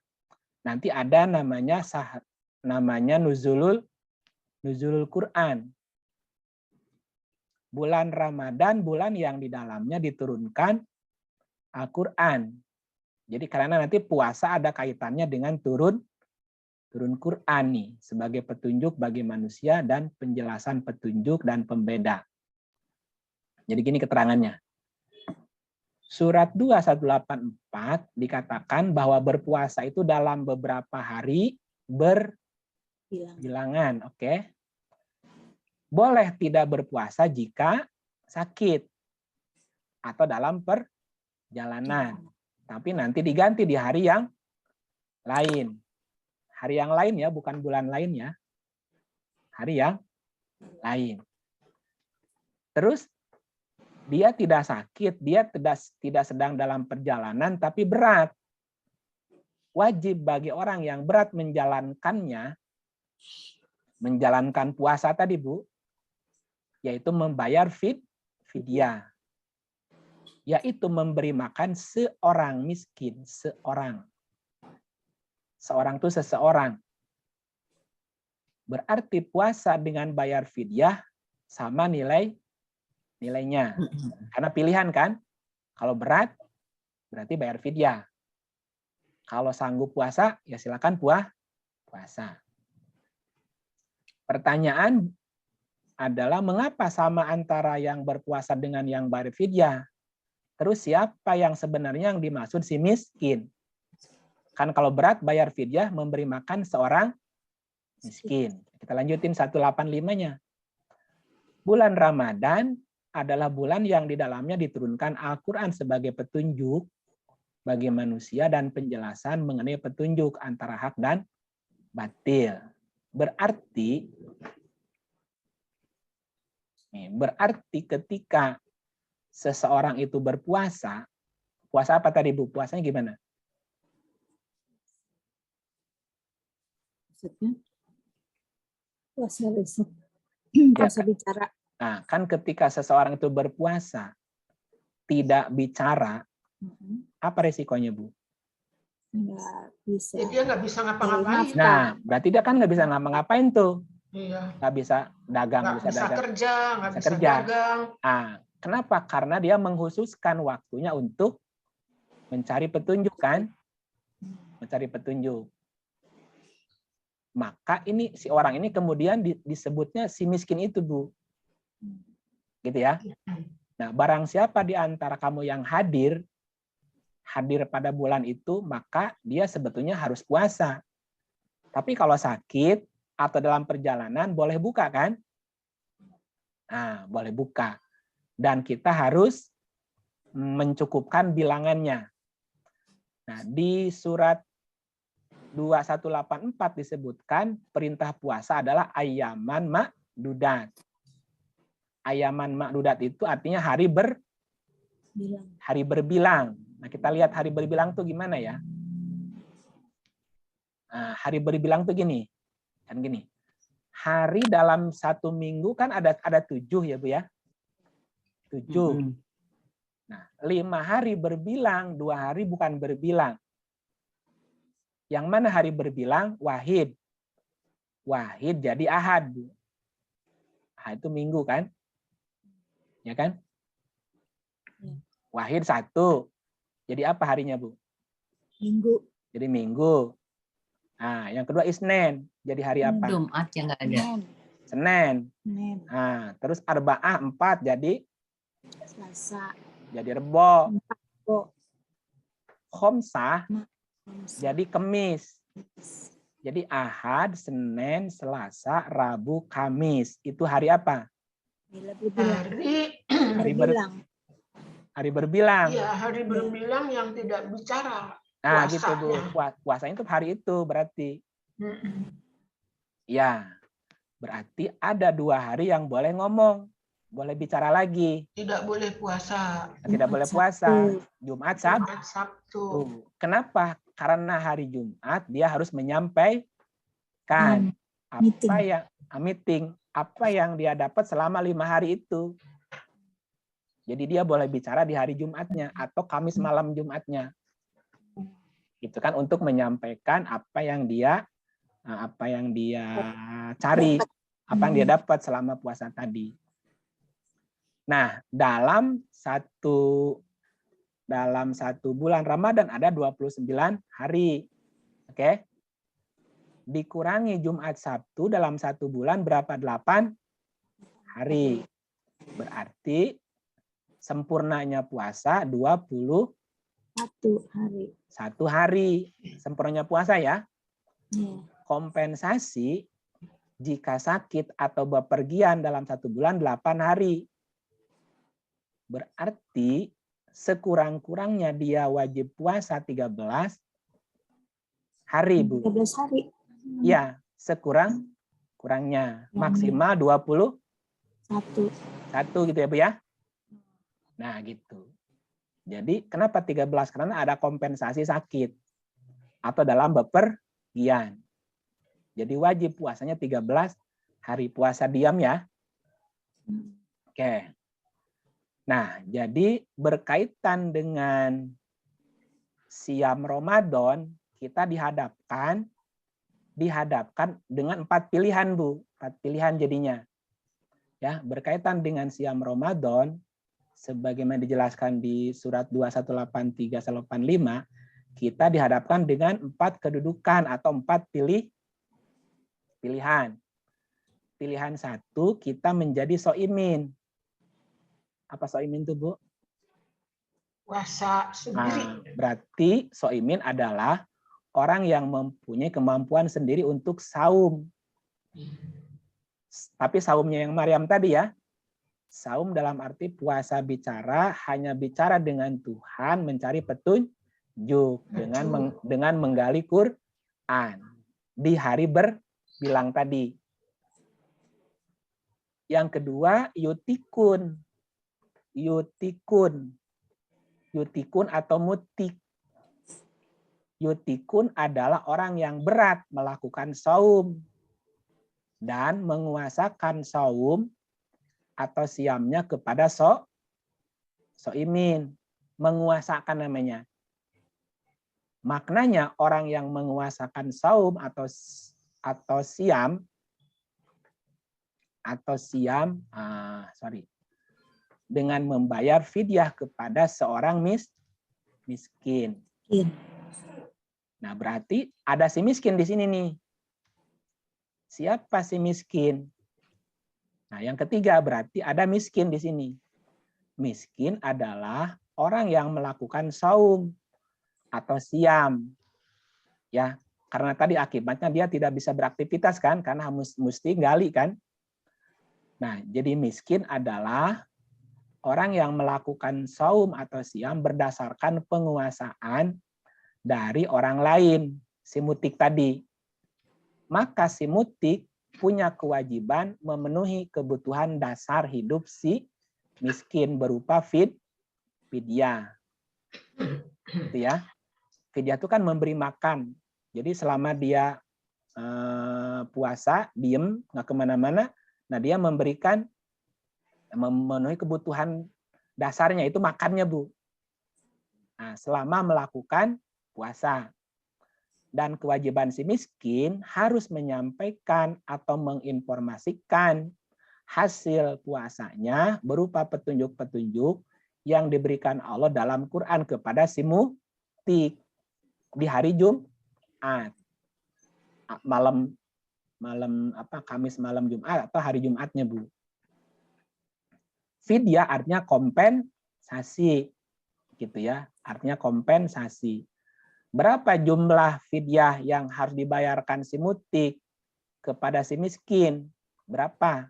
nanti ada namanya nuzulul Quran. Bulan Ramadan, bulan yang di dalamnya diturunkan Al-Quran. Jadi karena nanti puasa ada kaitannya dengan turun Quran nih, sebagai petunjuk bagi manusia dan penjelasan petunjuk dan pembeda. Jadi gini keterangannya. Surat 2184 dikatakan bahwa berpuasa itu dalam beberapa hari berbilangan. Oke. Boleh tidak berpuasa jika sakit atau dalam perjalanan. Tapi nanti diganti di hari yang lain. Hari yang lain ya, bukan bulan lain ya. Hari yang lain. Terus dia tidak sakit, dia tidak sedang dalam perjalanan, tapi berat. Wajib bagi orang yang berat menjalankan puasa tadi, Bu, yaitu membayar fidyah. Yaitu memberi makan seorang miskin, seorang. Seorang itu seseorang. Berarti puasa dengan bayar fidyah sama nilainya. Karena pilihan kan, kalau berat berarti bayar fidyah. Kalau sanggup puasa, ya silakan puasa. Pertanyaan adalah mengapa sama antara yang berpuasa dengan yang bayar fidyah? Terus siapa yang sebenarnya yang dimaksud si miskin? Kan kalau berat bayar fidyah memberi makan seorang miskin. Kita lanjutin 185-nya. Bulan Ramadan adalah bulan yang di dalamnya diturunkan Al-Quran sebagai petunjuk bagi manusia dan penjelasan mengenai petunjuk antara hak dan batil. Berarti ketika seseorang itu berpuasa, puasa apa tadi Bu? Puasanya gimana? Maksudnya? Puasa bicara. Nah, kan ketika seseorang itu berpuasa, tidak bicara, apa resikonya, Bu? Nggak bisa. Jadi dia nggak bisa ngapa-ngapain. Nah, berarti dia kan nggak bisa ngapa-ngapain tuh. Iya. Nggak bisa dagang, Nggak bisa kerja, nggak bisa dagang. Ah, kenapa? Karena dia mengkhususkan waktunya untuk mencari petunjuk kan? Mencari petunjuk. Maka ini si orang ini kemudian disebutnya si miskin itu, Bu. Gitu ya. Nah, barang siapa di antara kamu yang hadir pada bulan itu, maka dia sebetulnya harus puasa. Tapi kalau sakit atau dalam perjalanan boleh buka kan? Nah, boleh buka. Dan kita harus mencukupkan bilangannya. Nah, di surat 2184 disebutkan perintah puasa adalah ayyaman ma'dudat. Ayyaman ma'dudat itu artinya hari berbilang. Nah, kita lihat hari berbilang tuh gimana ya? Nah, hari berbilang tuh gini. Kan gini. Hari dalam satu minggu kan ada 7 ya, Bu ya? 7. Nah, 5 hari berbilang, 2 hari bukan berbilang. Yang mana hari berbilang? Wahid. Wahid jadi ahad. Ahad itu minggu kan? Ya kan? Ya. Wahid 1. Jadi apa harinya, Bu? Minggu. Jadi minggu. Nah, yang kedua Isnin. Jadi hari apa? Jumat yang nggak ada. Senin. Senin. Nah, terus Arba'ah 4 jadi Selasa. jadi Rebo. Rebo. Khomsah Selasa. jadi Kemis. Jadi Ahad, Senin, Selasa, Rabu, Kamis. Itu hari apa? Hari berbilang. Iya, hari berbilang yang tidak bicara. Nah, puasanya. gitu Bu. Puasanya itu hari itu berarti. Ya, berarti ada 2 hari yang boleh ngomong. Boleh bicara lagi. Tidak boleh puasa. Tidak boleh puasa. Jumat, Sabtu. Kenapa? Karena hari Jumat dia harus menyampaikan apa yang dia dapat selama 5 hari itu. Jadi dia boleh bicara di hari Jumatnya atau Kamis malam Jumatnya. Gitu kan, untuk menyampaikan apa yang dia cari, apa yang dia dapat selama puasa tadi. Nah, dalam satu bulan Ramadan ada 29 hari. Oke. Dikurangi Jumat Sabtu dalam 1 bulan berapa? 8 hari. Berarti sempurnanya puasa 21 hari. 1 hari. Sempurnanya puasa ya. Kompensasi jika sakit atau bepergian dalam 1 bulan 8 hari. Berarti sekurang-kurangnya dia wajib puasa 13 hari, Bu. 13 hari. Ya, sekurang-kurangnya. Maksimal 21 gitu ya, Bu ya. Nah, gitu. Jadi, kenapa 13? Karena ada kompensasi sakit atau dalam bepergian. Jadi wajib puasanya 13 hari puasa diam ya. Oke. Nah, jadi berkaitan dengan siam Ramadan, kita dihadapkan dengan 4 pilihan, Bu. 4 pilihan jadinya. Ya, berkaitan dengan siam Ramadan, sebagaimana dijelaskan di surat 218.385, kita dihadapkan dengan 4 kedudukan atau 4 pilihan. Pilihan 1, kita menjadi so'imin. Apa so'imin itu, Bu? Puasa sendiri. Nah, berarti so'imin adalah orang yang mempunyai kemampuan sendiri untuk saum. Tapi saumnya yang Maryam tadi ya. Saum dalam arti puasa bicara, hanya bicara dengan Tuhan, mencari petunjuk dengan menggali Quran di hari berbilang tadi. Yang kedua, yutikun atau mutik. Yutikun adalah orang yang berat melakukan saum dan menguasakan saum atau siamnya kepada so'imin. Menguasakan namanya. Maknanya orang yang menguasakan saum atau siam dengan membayar fidyah kepada seorang miskin. Nah, berarti ada si miskin di sini nih. Siapa si miskin? Nah, yang ketiga berarti ada miskin di sini. Miskin adalah orang yang melakukan saum atau siam. Ya, karena tadi akibatnya dia tidak bisa beraktivitas kan, karena mesti gali kan. Nah, jadi miskin adalah orang yang melakukan saum atau siam berdasarkan penguasaan dari orang lain, si mutik tadi. Maka si mutik punya kewajiban memenuhi kebutuhan dasar hidup si miskin berupa fidyah. Gitu ya. Fidyah itu kan memberi makan. Jadi selama dia puasa, diem, nggak kemana-mana, nah dia memenuhi kebutuhan dasarnya, itu makannya, Bu. Nah, selama melakukan puasa. Dan kewajiban si miskin harus menyampaikan atau menginformasikan hasil puasanya berupa petunjuk-petunjuk yang diberikan Allah dalam Quran kepada si mutik di hari Jumat. Kamis malam Jumat atau hari Jumatnya, Bu. Fidyah artinya kompensasi gitu ya. Artinya kompensasi. Berapa jumlah fidyah yang harus dibayarkan si mutik kepada si miskin? Berapa?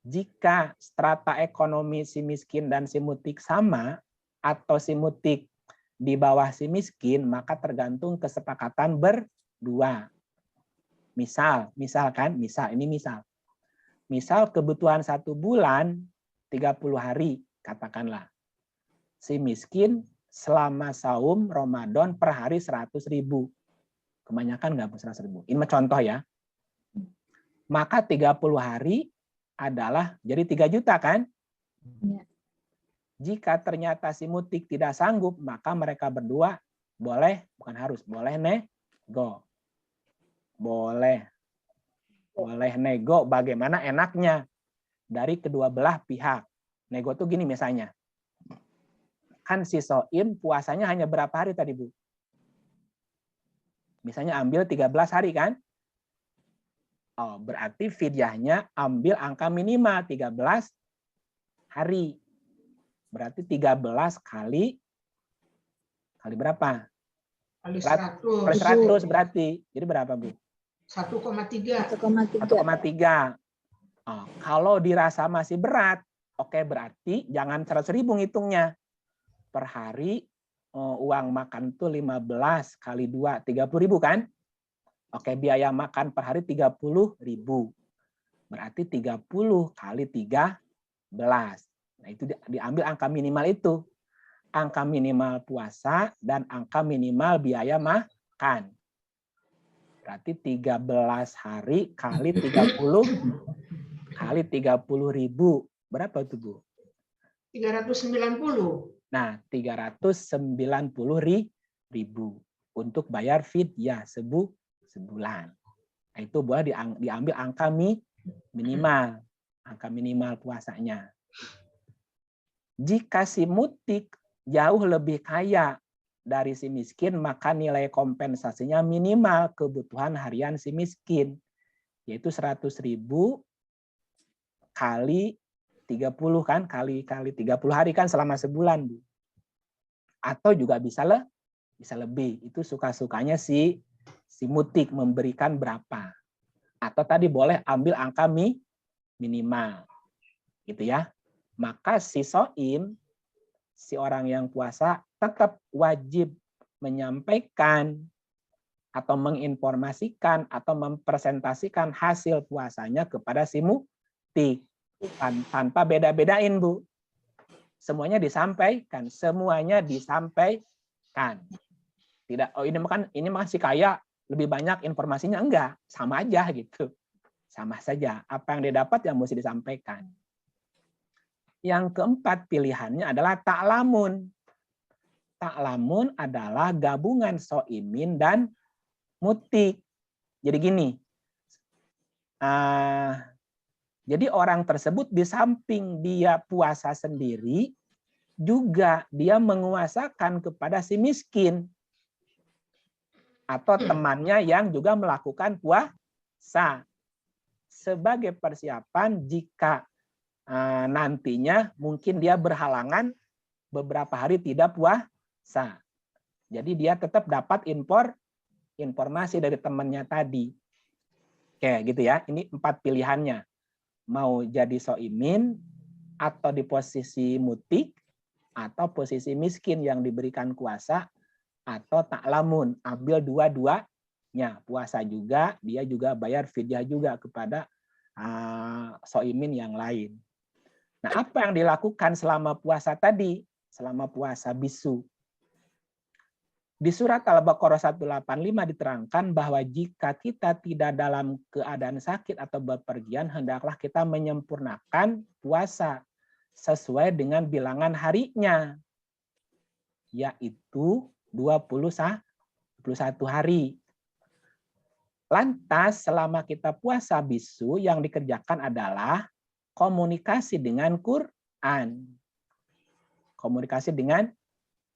Jika strata ekonomi si miskin dan si mutik sama, atau si mutik di bawah si miskin, maka tergantung kesepakatan berdua. Misal kebutuhan 1 bulan 30 hari, katakanlah. Si miskin selama saum Ramadan per hari 100.000. Kebanyakan nggak 100.000. Ini contoh ya. Maka 30 hari adalah jadi 3 juta kan? Ya. Jika ternyata si mutik tidak sanggup, maka mereka berdua boleh nego. Boleh nego bagaimana enaknya dari kedua belah pihak. Nego tuh gini misalnya. Kan si soim puasanya hanya berapa hari tadi, Bu? Misalnya ambil 13 hari kan? Oh, berarti fidyahnya ambil angka minimal 13 hari. Berarti 13 kali berapa? Kali 100 berarti. Jadi berapa, Bu? 1,3. 1,3. Oh, kalau dirasa masih berat, oke, berarti jangan 100.000 ngitungnya. Per hari uang makan tuh 15 kali 2, 30.000 kan? Oke, biaya makan per hari 30.000. Berarti 30 kali 13. Nah, itu diambil angka minimal itu. Angka minimal puasa dan angka minimal biaya makan. Berarti 13 hari kali 30 kali 30.000. Berapa itu, Bu? 390. Nah, 390.000 untuk bayar fidyah sebulan. Nah, itu boleh diambil angka minimal puasanya. Jika si mutik jauh lebih kaya dari si miskin, maka nilai kompensasinya minimal kebutuhan harian si miskin, yaitu 100.000 kali 30 kan, kali 30 hari kan selama sebulan, Bu. Atau juga bisa lebih. Itu suka-sukanya si mutik memberikan berapa. Atau tadi boleh ambil angka minimal. Gitu ya. Maka si soim, si orang yang puasa tetap wajib menyampaikan atau menginformasikan atau mempresentasikan hasil puasanya kepada si mutik. Tanpa beda-bedain, Bu. Semuanya disampaikan. Tidak, oh ini masih kaya, lebih banyak informasinya. Enggak, sama aja gitu. Sama saja. Apa yang dia dapat yang mesti disampaikan. Yang keempat pilihannya adalah ta'lamun. Ta'lamun adalah gabungan soimin dan mutik. Jadi gini, jadi orang tersebut di samping dia puasa sendiri, juga dia menguasakan kepada si miskin atau temannya yang juga melakukan puasa sebagai persiapan jika nantinya mungkin dia berhalangan beberapa hari tidak puasa. Jadi dia tetap dapat informasi dari temannya tadi. Oke, gitu ya. Ini 4 pilihannya. Mau jadi soimin, atau di posisi mutik, atau posisi miskin yang diberikan kuasa, atau ta'lamun, ambil dua-duanya. Puasa juga, dia juga bayar fidyah juga kepada soimin yang lain. Nah, apa yang dilakukan selama puasa tadi? Selama puasa bisu. Di surat Al-Baqarah 185 diterangkan bahwa jika kita tidak dalam keadaan sakit atau bepergian, hendaklah kita menyempurnakan puasa sesuai dengan bilangan harinya, yaitu 21 hari. Lantas selama kita puasa bisu yang dikerjakan adalah komunikasi dengan Quran. Komunikasi dengan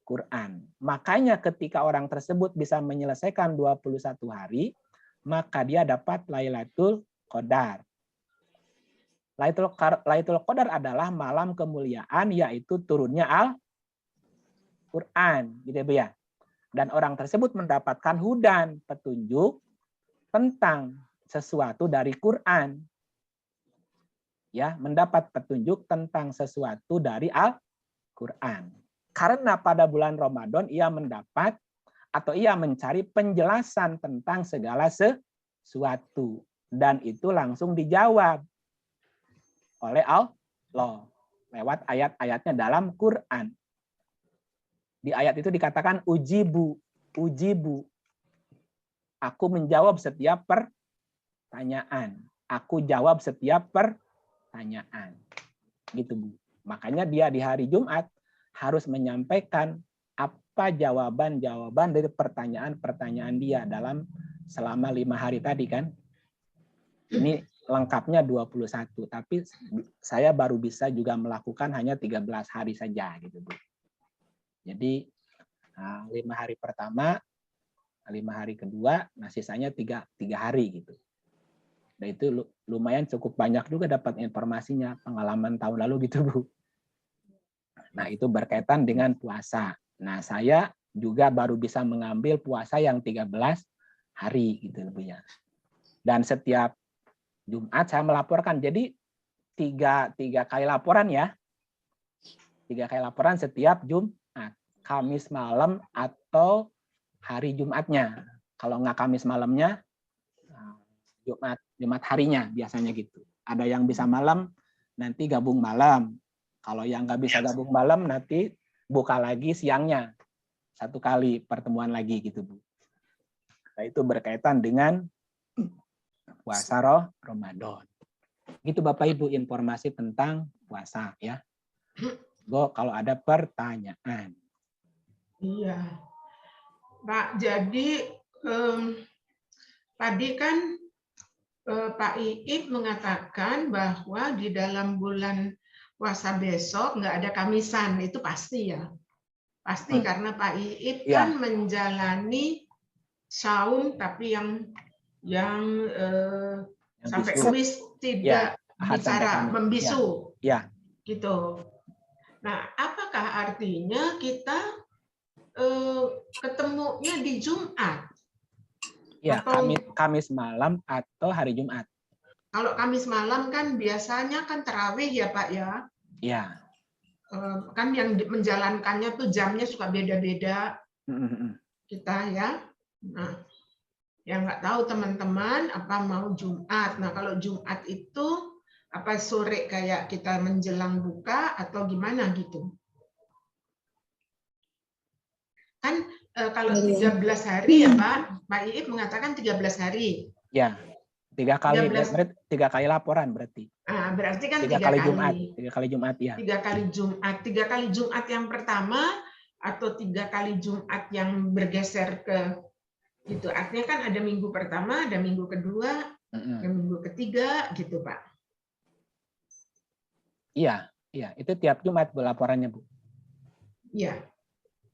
Quran. Makanya ketika orang tersebut bisa menyelesaikan 21 hari, maka dia dapat Lailatul Qadar. Lailatul Qadar adalah malam kemuliaan, yaitu turunnya Al-Quran. Gitu ya. Dan orang tersebut mendapatkan hudan, petunjuk tentang sesuatu dari Quran. Ya, mendapat petunjuk tentang sesuatu dari Al-Quran. Karena pada bulan Ramadan ia mendapat atau ia mencari penjelasan tentang segala sesuatu. Dan itu langsung dijawab oleh Allah lewat ayat-ayatnya dalam Quran. Di ayat itu dikatakan ujibu. Aku menjawab setiap pertanyaan. Aku jawab setiap pertanyaan. Gitu, Bu. Makanya dia di hari Jumat harus menyampaikan apa jawaban-jawaban dari pertanyaan-pertanyaan dia dalam selama 5 hari tadi kan. Ini lengkapnya 21, tapi saya baru bisa juga melakukan hanya 13 hari saja gitu, Bu. Jadi 5 hari pertama, 5 hari kedua, nah sisanya 3 hari gitu. Dan itu lumayan cukup banyak juga dapat informasinya, pengalaman tahun lalu gitu, Bu. Nah, itu berkaitan dengan puasa. Nah, saya juga baru bisa mengambil puasa yang 13 hari gitu, Bu ya. Dan setiap Jumat saya melaporkan. Jadi 3 kali laporan ya. 3 kali laporan setiap Jumat. Kamis malam atau hari Jumatnya. Kalau nggak Kamis malamnya, Jumat harinya biasanya gitu. Ada yang bisa malam, nanti gabung malam. Kalau yang nggak bisa gabung malam, nanti buka lagi siangnya. 1 kali pertemuan lagi gitu, Bu. Nah, itu berkaitan dengan puasa Ramadan. Gitu Bapak Ibu informasi tentang puasa ya. Go kalau ada pertanyaan. Iya, Pak. Jadi tadi kan Pak Iip mengatakan bahwa di dalam bulan puasa besok nggak ada Kamisan, itu pasti ya, pasti karena Pak Iip kan menjalani saum tapi yang sampai kuis tidak bicara, membisu, gitu. Nah, apakah artinya kita ketemunya di Jumat? Ya, Kamis malam atau hari Jumat. Kalau Kamis malam kan biasanya kan tarawih ya Pak ya? Iya. Kan yang menjalankannya tuh jamnya suka beda-beda kita ya. Nah, yang nggak tahu teman-teman apa mau Jumat. Nah, kalau Jumat itu apa sore kayak kita menjelang buka atau gimana gitu? Kan kalau 13 hari ya Pak Iip mengatakan 13 hari. Ya, 3 kali laporan berarti. Nah, berarti kan 3 kali Jumat. 3 kali Jumat ya. 3 kali Jumat. 3 kali Jumat yang pertama atau 3 kali Jumat yang bergeser ke gitu. Artinya kan ada minggu pertama, ada minggu kedua, ada minggu ketiga gitu, Pak. Iya, itu tiap Jumat Bu laporannya, Bu. Iya.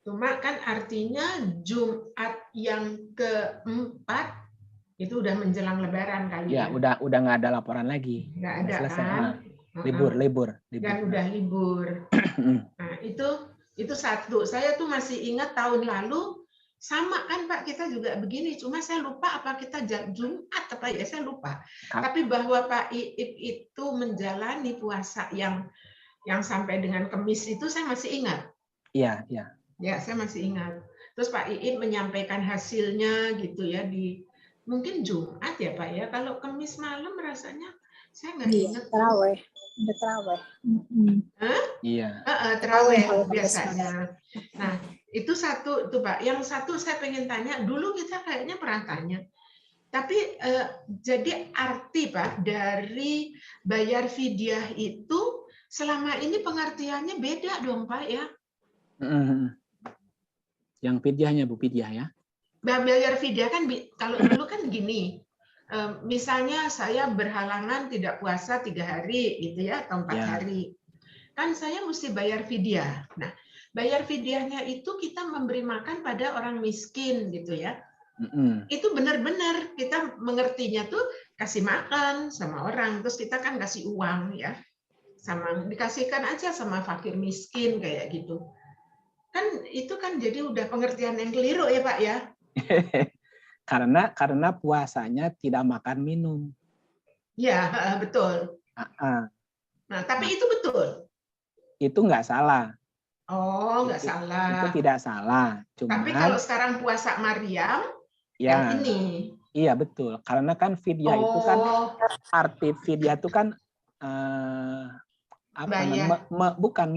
Cuma kan artinya Jumat yang keempat itu udah menjelang Lebaran kali ya. Ya, udah nggak ada laporan lagi. Nggak ada selesai. kan? Libur. Dan udah libur. Nah, itu satu. Saya tuh masih ingat tahun lalu sama kan Pak, kita juga begini. Cuma saya lupa apa kita Jumat apa ya, saya lupa. Tapi bahwa Pak Iip itu menjalani puasa yang sampai dengan Kamis itu saya masih ingat. Iya. Ya, saya masih ingat. Terus Pak Iip menyampaikan hasilnya gitu ya di mungkin Jumat ya Pak ya. Kalau Kamis malam rasanya saya nggak ingat. Terawih. Iya. Terawih biasanya. Nah, itu satu tuh Pak. Yang satu saya pengen tanya. Dulu kita kayaknya pernah tanya. Tapi jadi arti Pak dari bayar fidyah itu selama ini pengertiannya beda dong Pak ya. Yang fidyahnya Bu, fidyah ya. Bayar fidyah kan kalau dulu kan gini, Misalnya saya berhalangan tidak puasa 3 hari gitu ya, atau 4 hari. Kan saya mesti bayar fidyah. Nah, bayar fidyahnya itu kita memberi makan pada orang miskin gitu ya. Itu benar-benar kita mengertinya tuh kasih makan sama orang, terus kita kan kasih uang ya. Sama dikasihkan aja sama fakir miskin kayak gitu. Kan itu kan jadi udah pengertian yang keliru ya, Pak ya. Karena puasanya tidak makan minum. Ya, betul. Nah, tapi itu betul. Itu nggak salah. Oh, nggak salah. Itu tidak salah. Tapi kalau sekarang puasa Maryam, ya, yang ini. Iya betul. Karena kan fidyah itu kan arti fidyah itu kan bukan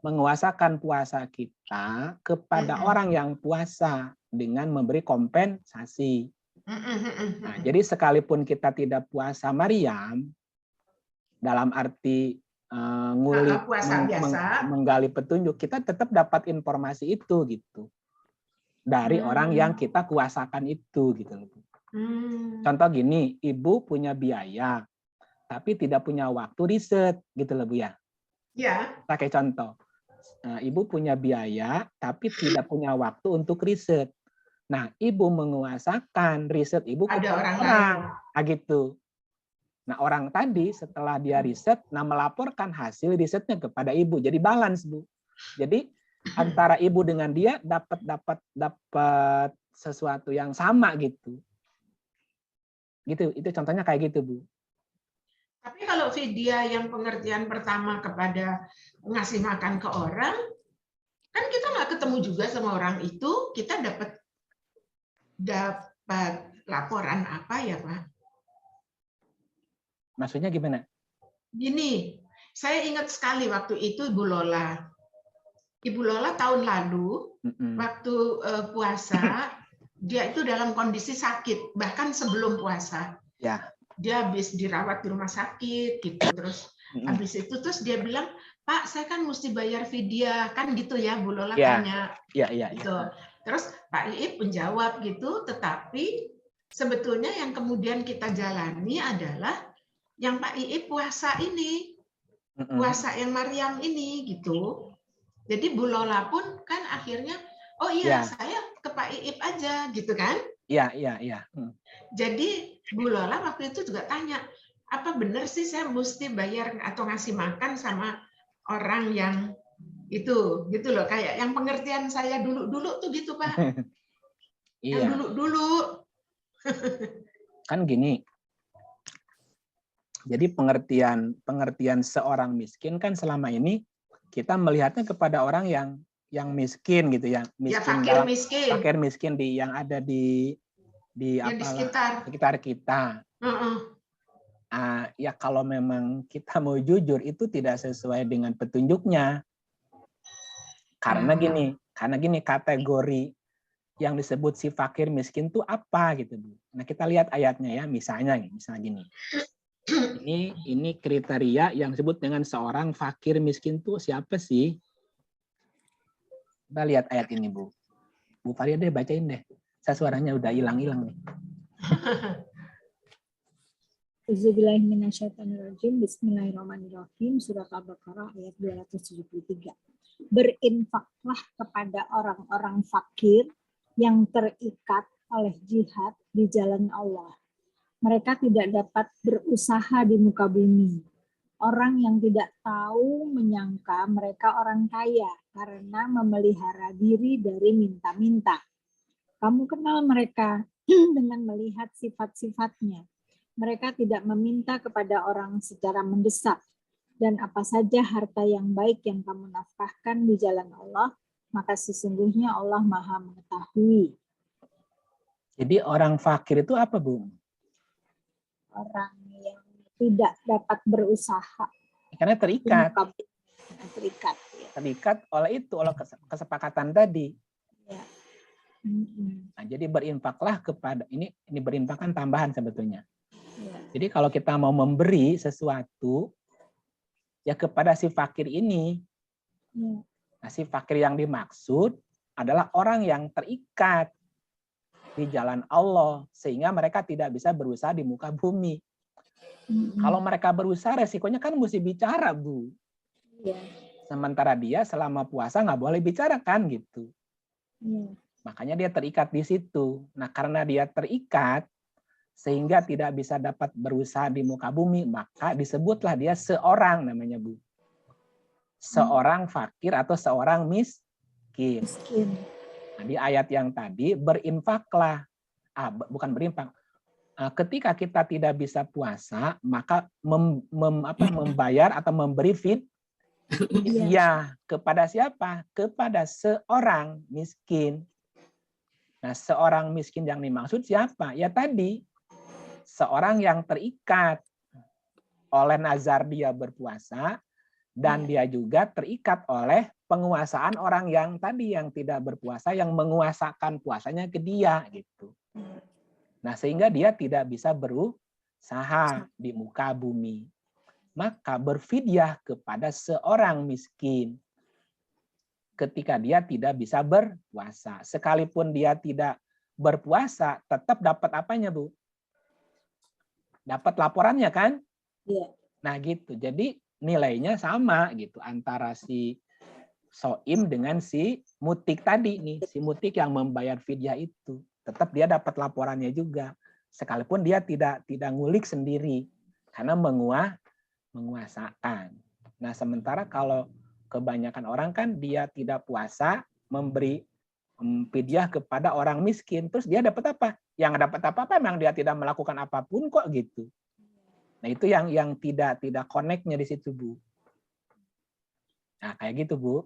menguasakan puasa kita kepada orang yang puasa dengan memberi kompensasi. Nah, jadi sekalipun kita tidak puasa Maryam dalam arti ngulik menggali petunjuk, kita tetap dapat informasi itu gitu dari orang yang kita kuasakan itu gitu. Contoh gini, ibu punya biaya tapi tidak punya waktu riset gitu loh Bu ya. Ya. Pakai contoh. Ibu punya biaya tapi tidak punya waktu untuk riset. Nah, ibu menguasakan riset ibu kepada orang. Gitu. Nah, orang tadi setelah dia riset, melaporkan hasil risetnya kepada ibu. Jadi balance, Bu. Jadi antara ibu dengan dia dapat sesuatu yang sama gitu. Gitu, itu contohnya kayak gitu, Bu. Tapi kalau fidyah yang pengertian pertama kepada ngasih makan ke orang, kan kita nggak ketemu juga sama orang itu, kita dapat laporan apa ya, Pak? Maksudnya gimana? Gini, saya ingat sekali waktu itu Ibu Lola. Ibu Lola tahun lalu, waktu puasa, dia itu dalam kondisi sakit, bahkan sebelum puasa. Ya. Dia habis dirawat di rumah sakit gitu, terus habis itu terus dia bilang, Pak, saya kan mesti bayar fidyah, kan gitu ya, Bu Lola tanya. Gitu. Terus Pak Iip menjawab gitu, tetapi sebetulnya yang kemudian kita jalani adalah yang Pak Iip puasa ini, puasa yang Maryam ini gitu. Jadi Bu Lola pun kan akhirnya, oh iya saya ke Pak Iip aja gitu kan? Iya. Jadi Bu Lola waktu itu juga tanya, apa benar sih saya mesti bayar atau ngasih makan sama orang yang itu, gitu loh, kayak yang pengertian saya dulu tuh gitu, Pak. Yang dulu. Kan gini. Jadi pengertian seorang miskin kan selama ini kita melihatnya kepada orang yang miskin gitu ya, fakir miskin yang ada di sekitar kita. Ya kalau memang kita mau jujur itu tidak sesuai dengan petunjuknya. Karena gini kategori yang disebut si fakir miskin itu apa gitu Bu. Nah kita lihat ayatnya ya, misalnya gini. Ini kriteria yang disebut dengan seorang fakir miskin itu siapa sih? Kita lihat ayat ini Bu. Bu Faria deh bacain deh. Saya suaranya udah hilang-hilang nih. Bismillahirrahmanirrahim. Surat Al-Baqarah ayat 273. Berinfaklah kepada orang-orang fakir yang terikat oleh jihad di jalan Allah. Mereka tidak dapat berusaha di muka bumi. Orang yang tidak tahu menyangka mereka orang kaya karena memelihara diri dari minta-minta. Kamu kenal mereka dengan melihat sifat-sifatnya. Mereka tidak meminta kepada orang secara mendesak. Dan apa saja harta yang baik yang kamu nafkahkan di jalan Allah, maka sesungguhnya Allah Maha mengetahui. Jadi orang fakir itu apa, Bu? Orang yang tidak dapat berusaha. Karena terikat. Terikat oleh kesepakatan tadi. Ya. Nah, jadi berinfaklah kepada ini berinfak kan tambahan sebetulnya. Ya. Jadi kalau kita mau memberi sesuatu ya kepada si fakir ini. Ya. Nah, si fakir yang dimaksud adalah orang yang terikat di jalan Allah, sehingga mereka tidak bisa berusaha di muka bumi. Kalau mereka berusaha, resikonya kan mesti bicara, Bu. Iya. Sementara dia selama puasa nggak boleh bicara kan gitu. Iya. Makanya dia terikat di situ. Nah, karena dia terikat, sehingga tidak bisa dapat berusaha di muka bumi, maka disebutlah dia seorang namanya, Bu. Seorang fakir atau seorang miskin. Nah, di ayat yang tadi berinfaklah. Bukan berinfak. Ketika kita tidak bisa puasa, maka membayar atau memberi fidyah kepada siapa? Kepada seorang miskin. Nah, seorang miskin yang dimaksud siapa? Ya tadi, seorang yang terikat oleh nazar dia berpuasa, dan dia juga terikat oleh penguasaan orang yang tadi yang tidak berpuasa, yang menguasakan puasanya ke dia gitu. Nah, sehingga dia tidak bisa berusaha di muka bumi. Maka berfidyah kepada seorang miskin ketika dia tidak bisa berpuasa. Sekalipun dia tidak berpuasa, tetap dapat apanya, Bu? Dapat laporannya kan? Iya. Nah, gitu. Jadi nilainya sama gitu antara si soim dengan si mutik tadi nih. Si mutik yang membayar fidyah itu. Tetap dia dapat laporannya juga. Sekalipun dia tidak ngulik sendiri. Karena menguasakan. Nah, sementara kalau kebanyakan orang kan dia tidak puasa, memberi fidyah kepada orang miskin. Terus dia dapat apa? Yang dapat apa-apa memang dia tidak melakukan apapun kok gitu. Nah, itu yang tidak connect-nya di situ, Bu. Nah, kayak gitu, Bu.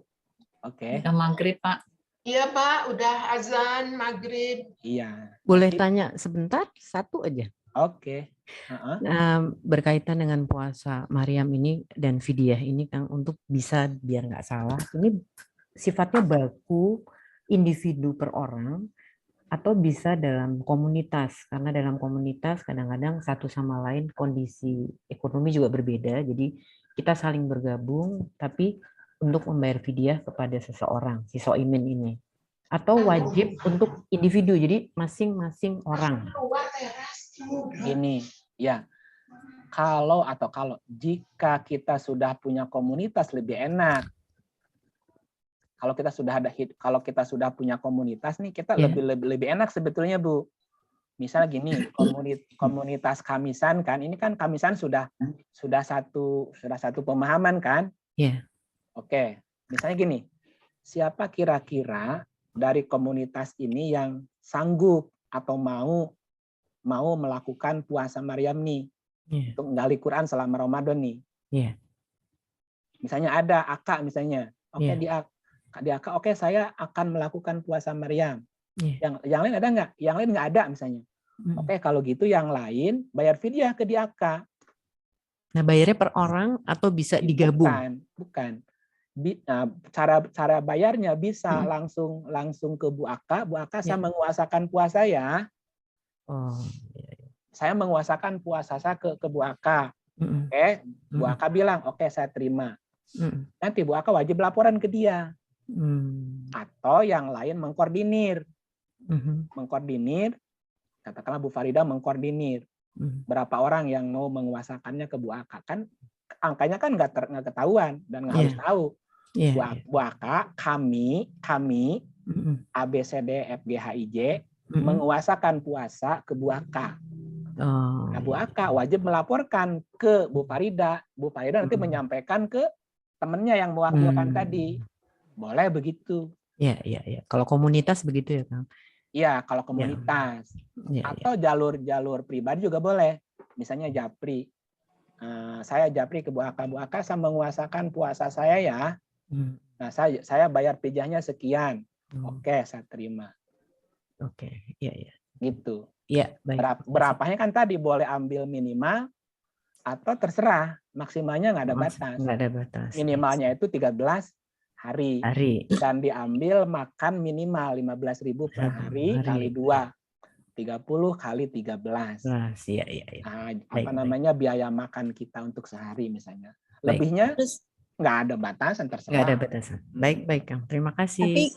Oke. Udah maghrib, Pak. Iya, Pak, udah azan maghrib. Iya. Boleh tanya sebentar, satu aja. Oke. Berkaitan dengan puasa Maryam ini dan fidyah ini, Kang, untuk bisa biar nggak salah, ini sifatnya baku individu per orang atau bisa dalam komunitas, karena dalam komunitas kadang-kadang satu sama lain kondisi ekonomi juga berbeda, jadi kita saling bergabung tapi untuk membayar fidyah kepada seseorang, si soimin ini, atau wajib untuk individu, jadi masing-masing orang. Gini, ya. Kalau jika kita sudah punya komunitas lebih enak. Kalau kita sudah punya komunitas nih, kita lebih enak sebetulnya, Bu. Misal gini, komunitas Kamisan kan, ini kan Kamisan sudah satu pemahaman kan? Iya. Oke, misalnya gini, siapa kira-kira dari komunitas ini yang sanggup atau mau melakukan puasa Maryam nih, untuk menggali Quran selama Ramadan nih? Misalnya ada Aka misalnya, oke di Aka, oke saya akan melakukan puasa Maryam. Yang lain ada nggak? Yang lain nggak ada misalnya. Oke, kalau gitu yang lain bayar fidyah ke di Aka. Nah, bayarnya per orang atau bisa digabung? Bukan. Cara bayarnya bisa langsung ke Bu Aka. Bu Aka, saya menguasakan puasa ya. Saya menguasakan puasa saya ke Bu Aka. Oke, Bu Aka bilang, oke saya terima. Nanti Bu Aka wajib laporan ke dia. Atau yang lain mengkoordinir. Katakanlah Bu Farida mengkoordinir. Berapa orang yang mau menguasakannya ke Bu Aka. Kan angkanya kan nggak ketahuan dan nggak harus tahu. Bu Aka, kami ABCD FGHIJ menguasakan puasa ke Bu Aka. Nah, Bu Aka wajib melaporkan ke Bu Farida. Bu Farida nanti menyampaikan ke temannya yang mewakilkan tadi. Boleh begitu. Iya. Kalau komunitas begitu ya, Kang? Iya, kalau komunitas. Atau jalur pribadi juga boleh. Misalnya Japri. Saya Japri ke Bu Aka. Bu Aka, saya menguasakan puasa saya ya. Nah, saya bayar fidyahnya sekian. Oke, saya terima. Oke, iya. Gitu. Iya, baik. Berapanya kan tadi boleh ambil minimal atau terserah. Maksimalnya nggak ada batas. Nggak ada batas. Minimalnya itu 13 hari. Dan diambil makan minimal 15.000 per hari kali 2. 30 kali 13. Iya. Nah, biaya makan kita untuk sehari misalnya. Lebihnya nggak ada batasan, terserah. Nggak ada batasan. Baik, Kang. Terima kasih.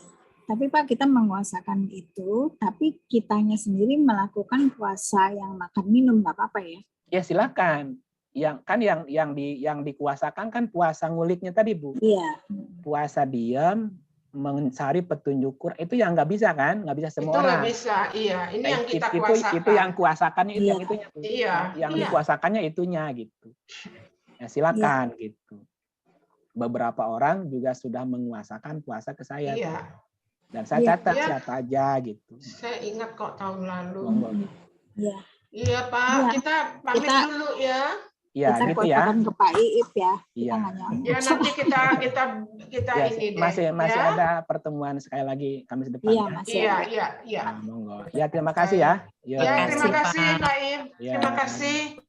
Tapi Pak, kita menguasakan itu, tapi kitanya sendiri melakukan puasa yang makan minum, nggak apa-apa ya? Ya silakan. Yang dikuasakan kan puasa nguliknya tadi, Bu. Iya. Puasa diam, mencari petunjuk Quran, itu yang nggak bisa kan? Nggak bisa semua Itu orang. nggak bisa, iya. Ini yang kita kuasakan. Itu yang kuasakannya itu, Iya. yang itunya. Iya. Yang iya. dikuasakannya itunya gitu. Ya silakan gitu. Beberapa orang juga sudah menguasakan puasa ke saya. Iya. Dan saya catat siapa aja gitu. Saya ingat kok tahun lalu. Iya. Iya Pak, Iya. kita pamit dulu ya. Ya Kita gitu ya. kuasakan ke Pak Iip ya. Iya. Ya nanti kita Ya, ini deh. masih ya. ada pertemuan sekali lagi Kamis depan. Iya, Ya. masih Iya, ada. iya. Nah, monggo. Ya terima kasih ya. Ya, terima kasih Pak Im. Ya. Terima kasih.